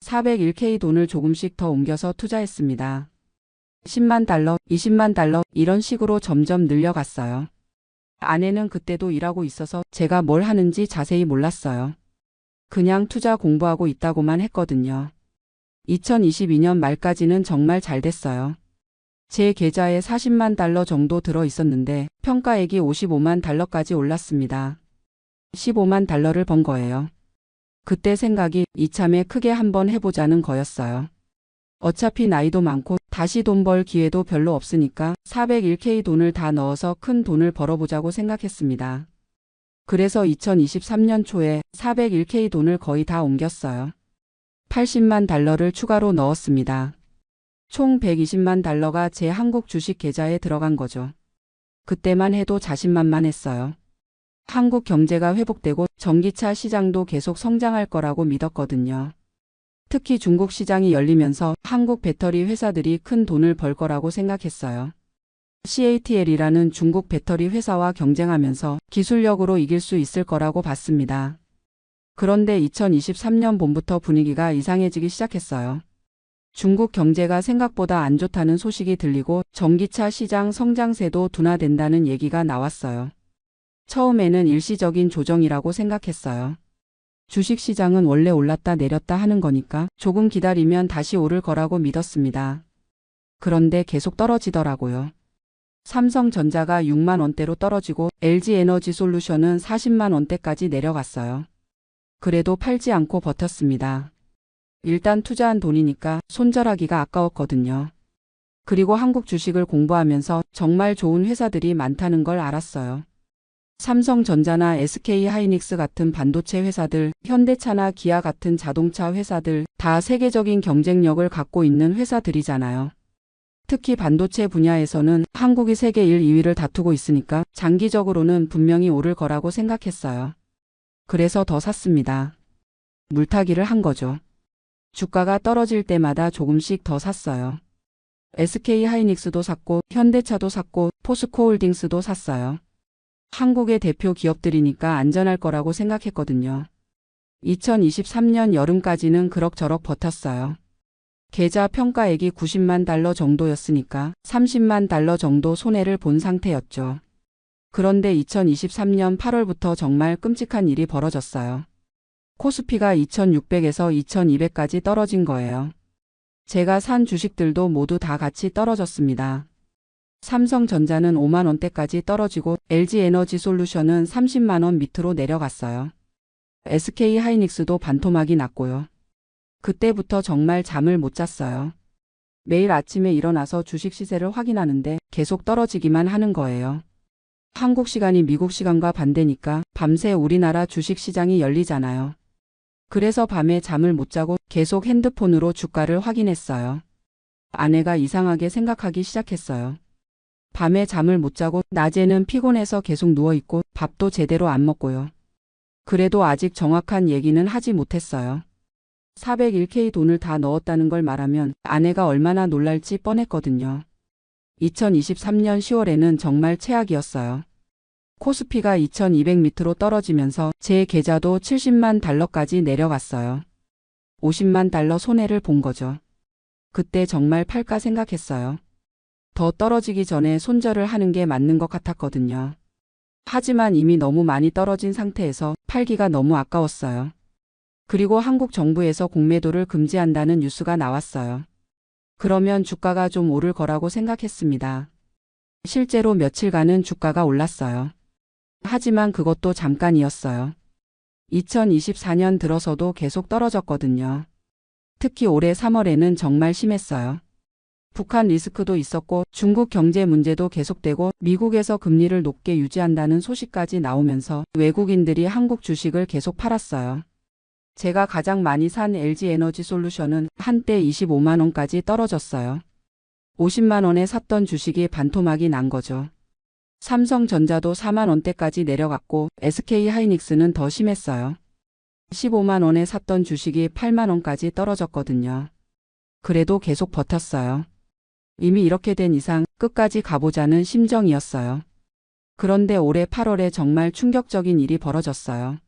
401k 돈을 조금씩 더 옮겨서 투자했습니다. 10만 달러, 20만 달러 이런 식으로 점점 늘려갔어요. 아내는 그때도 일하고 있어서 제가 뭘 하는지 자세히 몰랐어요. 그냥 투자 공부하고 있다고만 했거든요. 2022년 말까지는 정말 잘 됐어요. 제 계좌에 40만 달러 정도 들어 있었는데 평가액이 55만 달러까지 올랐습니다. 15만 달러를 번 거예요. 그때 생각이 이참에 크게 한번 해보자는 거였어요. 어차피 나이도 많고 다시 돈 벌 기회도 별로 없으니까 401k 돈을 다 넣어서 큰 돈을 벌어보자고 생각했습니다. 그래서 2023년 초에 401k 돈을 거의 다 옮겼어요. 80만 달러를 추가로 넣었습니다. 총 120만 달러가 제 한국 주식 계좌에 들어간 거죠. 그때만 해도 자신만만했어요. 한국 경제가 회복되고 전기차 시장도 계속 성장할 거라고 믿었거든요. 특히 중국 시장이 열리면서 한국 배터리 회사들이 큰 돈을 벌 거라고 생각했어요. CATL이라는 중국 배터리 회사와 경쟁하면서 기술력으로 이길 수 있을 거라고 봤습니다. 그런데 2023년 봄부터 분위기가 이상해지기 시작했어요. 중국 경제가 생각보다 안 좋다는 소식이 들리고 전기차 시장 성장세도 둔화된다는 얘기가 나왔어요. 처음에는 일시적인 조정이라고 생각했어요. 주식시장은 원래 올랐다 내렸다 하는 거니까 조금 기다리면 다시 오를 거라고 믿었습니다. 그런데 계속 떨어지더라고요. 삼성전자가 6만 원대로 떨어지고 LG에너지솔루션은 40만 원대까지 내려갔어요. 그래도 팔지 않고 버텼습니다. 일단 투자한 돈이니까 손절하기가 아까웠거든요. 그리고 한국 주식을 공부하면서 정말 좋은 회사들이 많다는 걸 알았어요. 삼성전자나 SK하이닉스 같은 반도체 회사들, 현대차나 기아 같은 자동차 회사들 다 세계적인 경쟁력을 갖고 있는 회사들이잖아요. 특히 반도체 분야에서는 한국이 세계 1, 2위를 다투고 있으니까 장기적으로는 분명히 오를 거라고 생각했어요. 그래서 더 샀습니다. 물타기를 한 거죠. 주가가 떨어질 때마다 조금씩 더 샀어요. SK하이닉스도 샀고 현대차도 샀고 포스코홀딩스도 샀어요. 한국의 대표 기업들이니까 안전할 거라고 생각했거든요. 2023년 여름까지는 그럭저럭 버텼어요. 계좌 평가액이 90만 달러 정도였으니까 30만 달러 정도 손해를 본 상태였죠. 그런데 2023년 8월부터 정말 끔찍한 일이 벌어졌어요. 코스피가 2600에서 2200까지 떨어진 거예요. 제가 산 주식들도 모두 다 같이 떨어졌습니다. 삼성전자는 5만 원대까지 떨어지고 LG에너지솔루션은 30만 원 밑으로 내려갔어요. SK하이닉스도 반토막이 났고요. 그때부터 정말 잠을 못 잤어요. 매일 아침에 일어나서 주식 시세를 확인하는데 계속 떨어지기만 하는 거예요. 한국 시간이 미국 시간과 반대니까 밤새 우리나라 주식 시장이 열리잖아요. 그래서 밤에 잠을 못 자고 계속 핸드폰으로 주가를 확인했어요. 아내가 이상하게 생각하기 시작했어요. 밤에 잠을 못 자고 낮에는 피곤해서 계속 누워있고 밥도 제대로 안 먹고요. 그래도 아직 정확한 얘기는 하지 못했어요. 401k 돈을 다 넣었다는 걸 말하면 아내가 얼마나 놀랄지 뻔했거든요. 2023년 10월에는 정말 최악이었어요. 코스피가 2200 밑으로 떨어지면서 제 계좌도 70만 달러까지 내려갔어요. 50만 달러 손해를 본 거죠. 그때 정말 팔까 생각했어요. 더 떨어지기 전에 손절을 하는 게 맞는 것 같았거든요. 하지만 이미 너무 많이 떨어진 상태에서 팔기가 너무 아까웠어요. 그리고 한국 정부에서 공매도를 금지한다는 뉴스가 나왔어요. 그러면 주가가 좀 오를 거라고 생각했습니다. 실제로 며칠간은 주가가 올랐어요. 하지만 그것도 잠깐이었어요. 2024년 들어서도 계속 떨어졌거든요. 특히 올해 3월에는 정말 심했어요. 북한 리스크도 있었고 중국 경제 문제도 계속되고 미국에서 금리를 높게 유지한다는 소식까지 나오면서 외국인들이 한국 주식을 계속 팔았어요. 제가 가장 많이 산 LG에너지솔루션은 한때 25만 원까지 떨어졌어요. 50만 원에 샀던 주식이 반토막이 난 거죠. 삼성전자도 4만 원대까지 내려갔고 SK하이닉스는 더 심했어요. 15만 원에 샀던 주식이 8만 원까지 떨어졌거든요. 그래도 계속 버텼어요. 이미 이렇게 된 이상 끝까지 가보자는 심정이었어요. 그런데 올해 8월에 정말 충격적인 일이 벌어졌어요.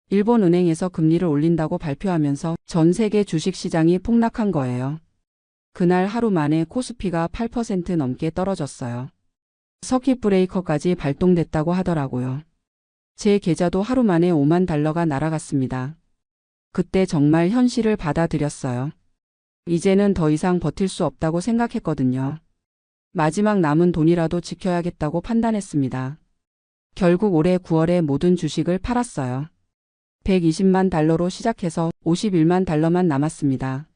일본은행에서 금리를 올린다고 발표하면서 전 세계 주식시장이 폭락한 거예요. 그날 하루 만에 코스피가 8% 넘게 떨어졌어요. 서킷 브레이커까지 발동됐다고 하더라고요. 제 계좌도 하루 만에 5만 달러가 날아갔습니다. 그때 정말 현실을 받아들였어요. 이제는 더 이상 버틸 수 없다고 생각했거든요. 마지막 남은 돈이라도 지켜야겠다고 판단했습니다. 결국 올해 9월에 모든 주식을 팔았어요. 120만 달러로 시작해서 51만 달러만 남았습니다.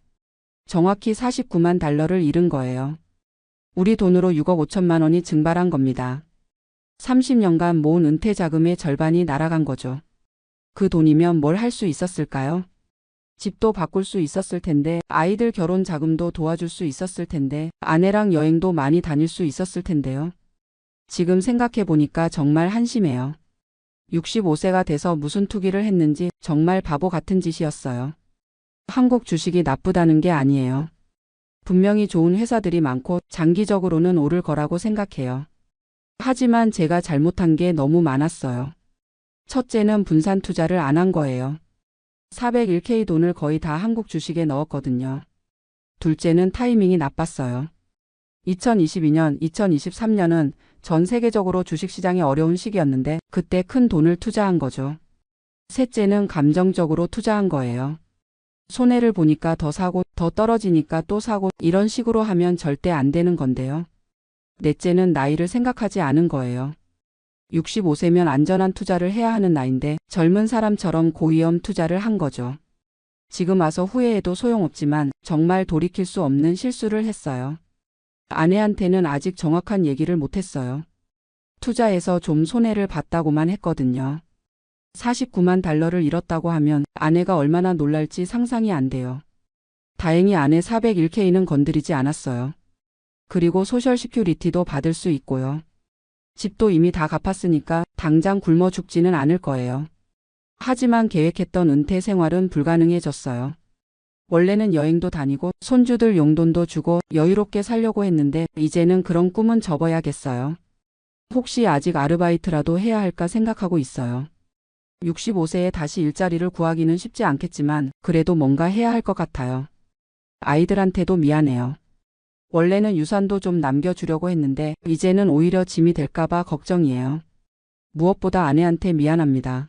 정확히 49만 달러를 잃은 거예요. 우리 돈으로 6억 5천만 원이 증발한 겁니다. 30년간 모은 은퇴 자금의 절반이 날아간 거죠. 그 돈이면 뭘 할 수 있었을까요? 집도 바꿀 수 있었을 텐데, 아이들 결혼 자금도 도와줄 수 있었을 텐데, 아내랑 여행도 많이 다닐 수 있었을 텐데요. 지금 생각해 보니까 정말 한심해요. 65세가 돼서 무슨 투기를 했는지 정말 바보 같은 짓이었어요. 한국 주식이 나쁘다는 게 아니에요. 분명히 좋은 회사들이 많고 장기적으로는 오를 거라고 생각해요. 하지만 제가 잘못한 게 너무 많았어요. 첫째는 분산 투자를 안 한 거예요. 401k 돈을 거의 다 한국 주식에 넣었거든요. 둘째는 타이밍이 나빴어요. 2022년, 2023년은 전 세계적으로 주식시장이 어려운 시기였는데 그때 큰 돈을 투자한 거죠. 셋째는 감정적으로 투자한 거예요. 손해를 보니까 더 사고 더 떨어지니까 또 사고 이런 식으로 하면 절대 안 되는 건데요. 넷째는 나이를 생각하지 않은 거예요. 65세면 안전한 투자를 해야 하는 나이인데 젊은 사람처럼 고위험 투자를 한 거죠. 지금 와서 후회해도 소용없지만 정말 돌이킬 수 없는 실수를 했어요. 아내한테는 아직 정확한 얘기를 못했어요. 투자해서 좀 손해를 봤다고만 했거든요. 49만 달러를 잃었다고 하면 아내가 얼마나 놀랄지 상상이 안 돼요. 다행히 아내 401k는 건드리지 않았어요. 그리고 소셜 시큐리티도 받을 수 있고요. 집도 이미 다 갚았으니까 당장 굶어 죽지는 않을 거예요. 하지만 계획했던 은퇴 생활은 불가능해졌어요. 원래는 여행도 다니고 손주들 용돈도 주고 여유롭게 살려고 했는데 이제는 그런 꿈은 접어야겠어요. 혹시 아직 아르바이트라도 해야 할까 생각하고 있어요. 65세에 다시 일자리를 구하기는 쉽지 않겠지만 그래도 뭔가 해야 할 것 같아요. 아이들한테도 미안해요. 원래는 유산도 좀 남겨주려고 했는데 이제는 오히려 짐이 될까봐 걱정이에요. 무엇보다 아내한테 미안합니다.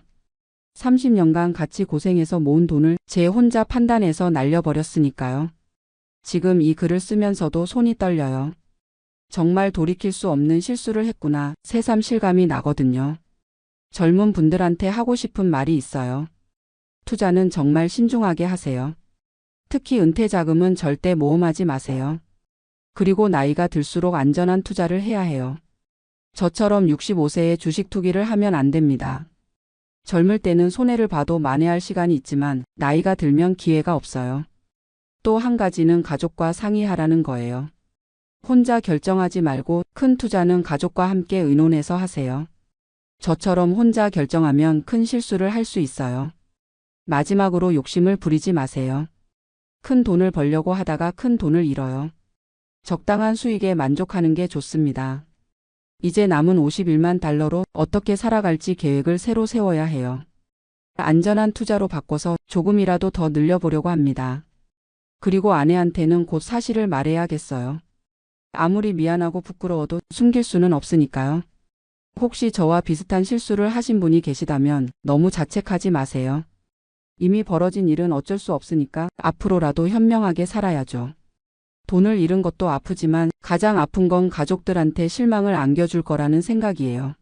30년간 같이 고생해서 모은 돈을 제 혼자 판단해서 날려버렸으니까요. 지금 이 글을 쓰면서도 손이 떨려요. 정말 돌이킬 수 없는 실수를 했구나 새삼 실감이 나거든요. 젊은 분들한테 하고 싶은 말이 있어요. 투자는 정말 신중하게 하세요. 특히 은퇴 자금은 절대 모험하지 마세요. 그리고 나이가 들수록 안전한 투자를 해야 해요. 저처럼 65세에 주식 투기를 하면 안 됩니다. 젊을 때는 손해를 봐도 만회할 시간이 있지만 나이가 들면 기회가 없어요. 또 한 가지는 가족과 상의하라는 거예요. 혼자 결정하지 말고 큰 투자는 가족과 함께 의논해서 하세요. 저처럼 혼자 결정하면 큰 실수를 할 수 있어요. 마지막으로 욕심을 부리지 마세요. 큰 돈을 벌려고 하다가 큰 돈을 잃어요. 적당한 수익에 만족하는 게 좋습니다. 이제 남은 51만 달러로 어떻게 살아갈지 계획을 새로 세워야 해요. 안전한 투자로 바꿔서 조금이라도 더 늘려보려고 합니다. 그리고 아내한테는 곧 사실을 말해야겠어요. 아무리 미안하고 부끄러워도 숨길 수는 없으니까요. 혹시 저와 비슷한 실수를 하신 분이 계시다면 너무 자책하지 마세요. 이미 벌어진 일은 어쩔 수 없으니까 앞으로라도 현명하게 살아야죠. 돈을 잃은 것도 아프지만 가장 아픈 건 가족들한테 실망을 안겨줄 거라는 생각이에요.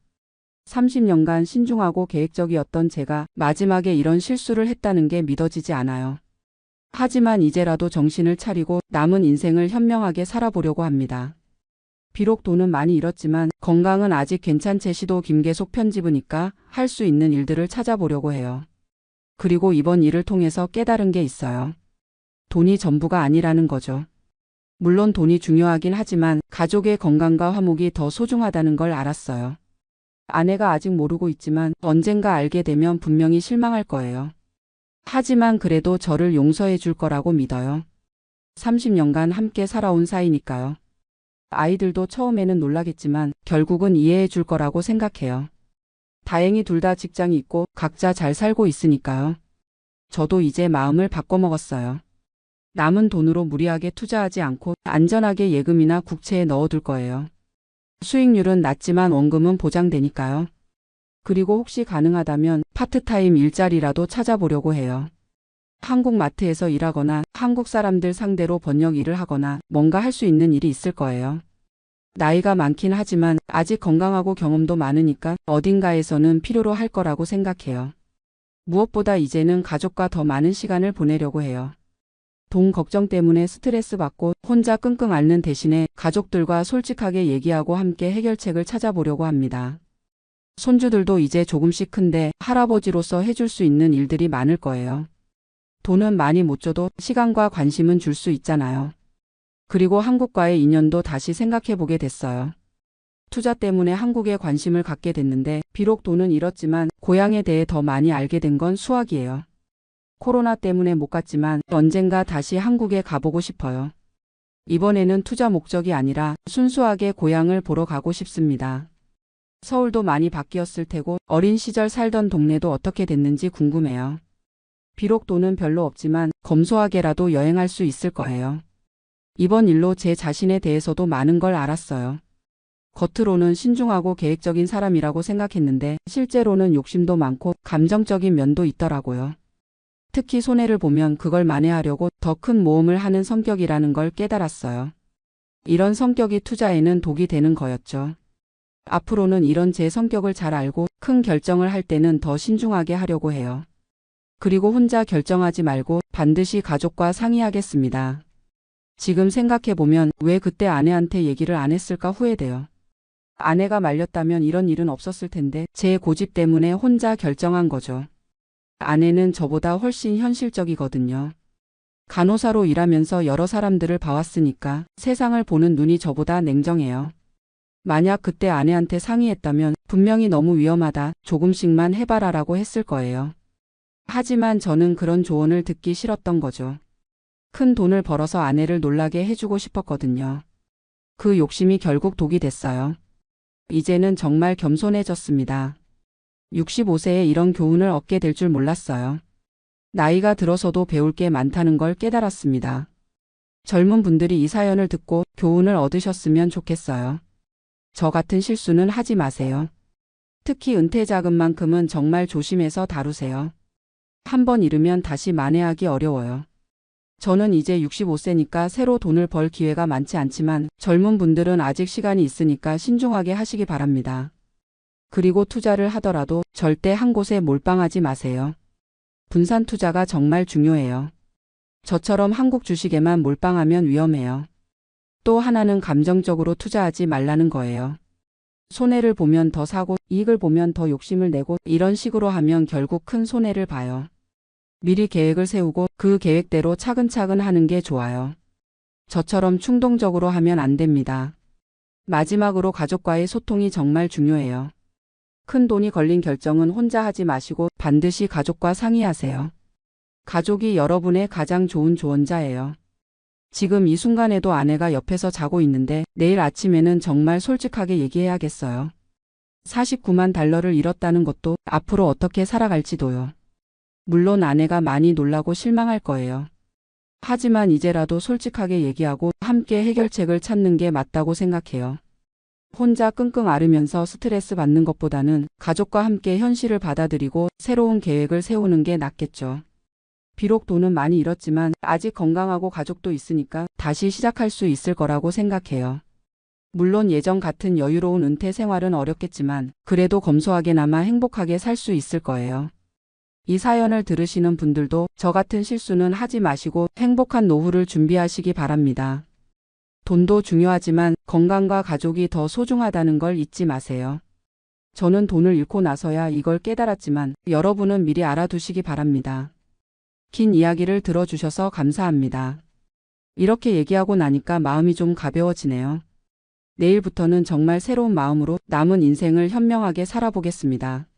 30년간 신중하고 계획적이었던 제가 마지막에 이런 실수를 했다는 게 믿어지지 않아요. 하지만 이제라도 정신을 차리고 남은 인생을 현명하게 살아보려고 합니다. 비록 돈은 많이 잃었지만 건강은 아직 괜찮제 시도 김계속 편집으니까 할 수 있는 일들을 찾아보려고 해요. 그리고 이번 일을 통해서 깨달은 게 있어요. 돈이 전부가 아니라는 거죠. 물론 돈이 중요하긴 하지만 가족의 건강과 화목이 더 소중하다는 걸 알았어요. 아내가 아직 모르고 있지만 언젠가 알게 되면 분명히 실망할 거예요. 하지만 그래도 저를 용서해 줄 거라고 믿어요. 30년간 함께 살아온 사이니까요. 아이들도 처음에는 놀라겠지만 결국은 이해해 줄 거라고 생각해요. 다행히 둘 다 직장이 있고 각자 잘 살고 있으니까요. 저도 이제 마음을 바꿔먹었어요. 남은 돈으로 무리하게 투자하지 않고 안전하게 예금이나 국채에 넣어둘 거예요. 수익률은 낮지만 원금은 보장되니까요. 그리고 혹시 가능하다면 파트타임 일자리라도 찾아보려고 해요. 한국 마트에서 일하거나 한국 사람들 상대로 번역 일을 하거나 뭔가 할 수 있는 일이 있을 거예요. 나이가 많긴 하지만 아직 건강하고 경험도 많으니까 어딘가에서는 필요로 할 거라고 생각해요. 무엇보다 이제는 가족과 더 많은 시간을 보내려고 해요. 돈 걱정 때문에 스트레스 받고 혼자 끙끙 앓는 대신에 가족들과 솔직하게 얘기하고 함께 해결책을 찾아보려고 합니다. 손주들도 이제 조금씩 큰데 할아버지로서 해줄 수 있는 일들이 많을 거예요. 돈은 많이 못 줘도 시간과 관심은 줄 수 있잖아요. 그리고 한국과의 인연도 다시 생각해보게 됐어요. 투자 때문에 한국에 관심을 갖게 됐는데 비록 돈은 잃었지만 고향에 대해 더 많이 알게 된 건 수학이에요. 코로나 때문에 못 갔지만 언젠가 다시 한국에 가보고 싶어요. 이번에는 투자 목적이 아니라 순수하게 고향을 보러 가고 싶습니다. 서울도 많이 바뀌었을 테고 어린 시절 살던 동네도 어떻게 됐는지 궁금해요. 비록 돈은 별로 없지만 검소하게라도 여행할 수 있을 거예요. 이번 일로 제 자신에 대해서도 많은 걸 알았어요. 겉으로는 신중하고 계획적인 사람이라고 생각했는데 실제로는 욕심도 많고 감정적인 면도 있더라고요. 특히 손해를 보면 그걸 만회하려고 더 큰 모험을 하는 성격이라는 걸 깨달았어요. 이런 성격이 투자에는 독이 되는 거였죠. 앞으로는 이런 제 성격을 잘 알고 큰 결정을 할 때는 더 신중하게 하려고 해요. 그리고 혼자 결정하지 말고 반드시 가족과 상의하겠습니다. 지금 생각해보면 왜 그때 아내한테 얘기를 안 했을까 후회돼요. 아내가 말렸다면 이런 일은 없었을 텐데 제 고집 때문에 혼자 결정한 거죠. 아내는 저보다 훨씬 현실적이거든요. 간호사로 일하면서 여러 사람들을 봐왔으니까 세상을 보는 눈이 저보다 냉정해요. 만약 그때 아내한테 상의했다면 분명히 너무 위험하다, 조금씩만 해봐라라고 했을 거예요. 하지만 저는 그런 조언을 듣기 싫었던 거죠. 큰 돈을 벌어서 아내를 놀라게 해주고 싶었거든요. 그 욕심이 결국 독이 됐어요. 이제는 정말 겸손해졌습니다. 65세에 이런 교훈을 얻게 될 줄 몰랐어요. 나이가 들어서도 배울 게 많다는 걸 깨달았습니다. 젊은 분들이 이 사연을 듣고 교훈을 얻으셨으면 좋겠어요. 저 같은 실수는 하지 마세요. 특히 은퇴 자금만큼은 정말 조심해서 다루세요. 한 번 잃으면 다시 만회하기 어려워요. 저는 이제 65세니까 새로 돈을 벌 기회가 많지 않지만 젊은 분들은 아직 시간이 있으니까 신중하게 하시기 바랍니다. 그리고 투자를 하더라도 절대 한 곳에 몰빵하지 마세요. 분산 투자가 정말 중요해요. 저처럼 한국 주식에만 몰빵하면 위험해요. 또 하나는 감정적으로 투자하지 말라는 거예요. 손해를 보면 더 사고 이익을 보면 더 욕심을 내고 이런 식으로 하면 결국 큰 손해를 봐요. 미리 계획을 세우고 그 계획대로 차근차근 하는 게 좋아요. 저처럼 충동적으로 하면 안 됩니다. 마지막으로 가족과의 소통이 정말 중요해요. 큰 돈이 걸린 결정은 혼자 하지 마시고 반드시 가족과 상의하세요. 가족이 여러분의 가장 좋은 조언자예요. 지금 이 순간에도 아내가 옆에서 자고 있는데 내일 아침에는 정말 솔직하게 얘기해야겠어요. 49만 달러를 잃었다는 것도 앞으로 어떻게 살아갈지도요. 물론 아내가 많이 놀라고 실망할 거예요. 하지만 이제라도 솔직하게 얘기하고 함께 해결책을 찾는 게 맞다고 생각해요. 혼자 끙끙 앓으면서 스트레스 받는 것보다는 가족과 함께 현실을 받아들이고 새로운 계획을 세우는 게 낫겠죠. 비록 돈은 많이 잃었지만 아직 건강하고 가족도 있으니까 다시 시작할 수 있을 거라고 생각해요. 물론 예전 같은 여유로운 은퇴 생활은 어렵겠지만 그래도 검소하게나마 행복하게 살 수 있을 거예요. 이 사연을 들으시는 분들도 저 같은 실수는 하지 마시고 행복한 노후를 준비하시기 바랍니다. 돈도 중요하지만 건강과 가족이 더 소중하다는 걸 잊지 마세요. 저는 돈을 잃고 나서야 이걸 깨달았지만 여러분은 미리 알아두시기 바랍니다. 긴 이야기를 들어주셔서 감사합니다. 이렇게 얘기하고 나니까 마음이 좀 가벼워지네요. 내일부터는 정말 새로운 마음으로 남은 인생을 현명하게 살아보겠습니다.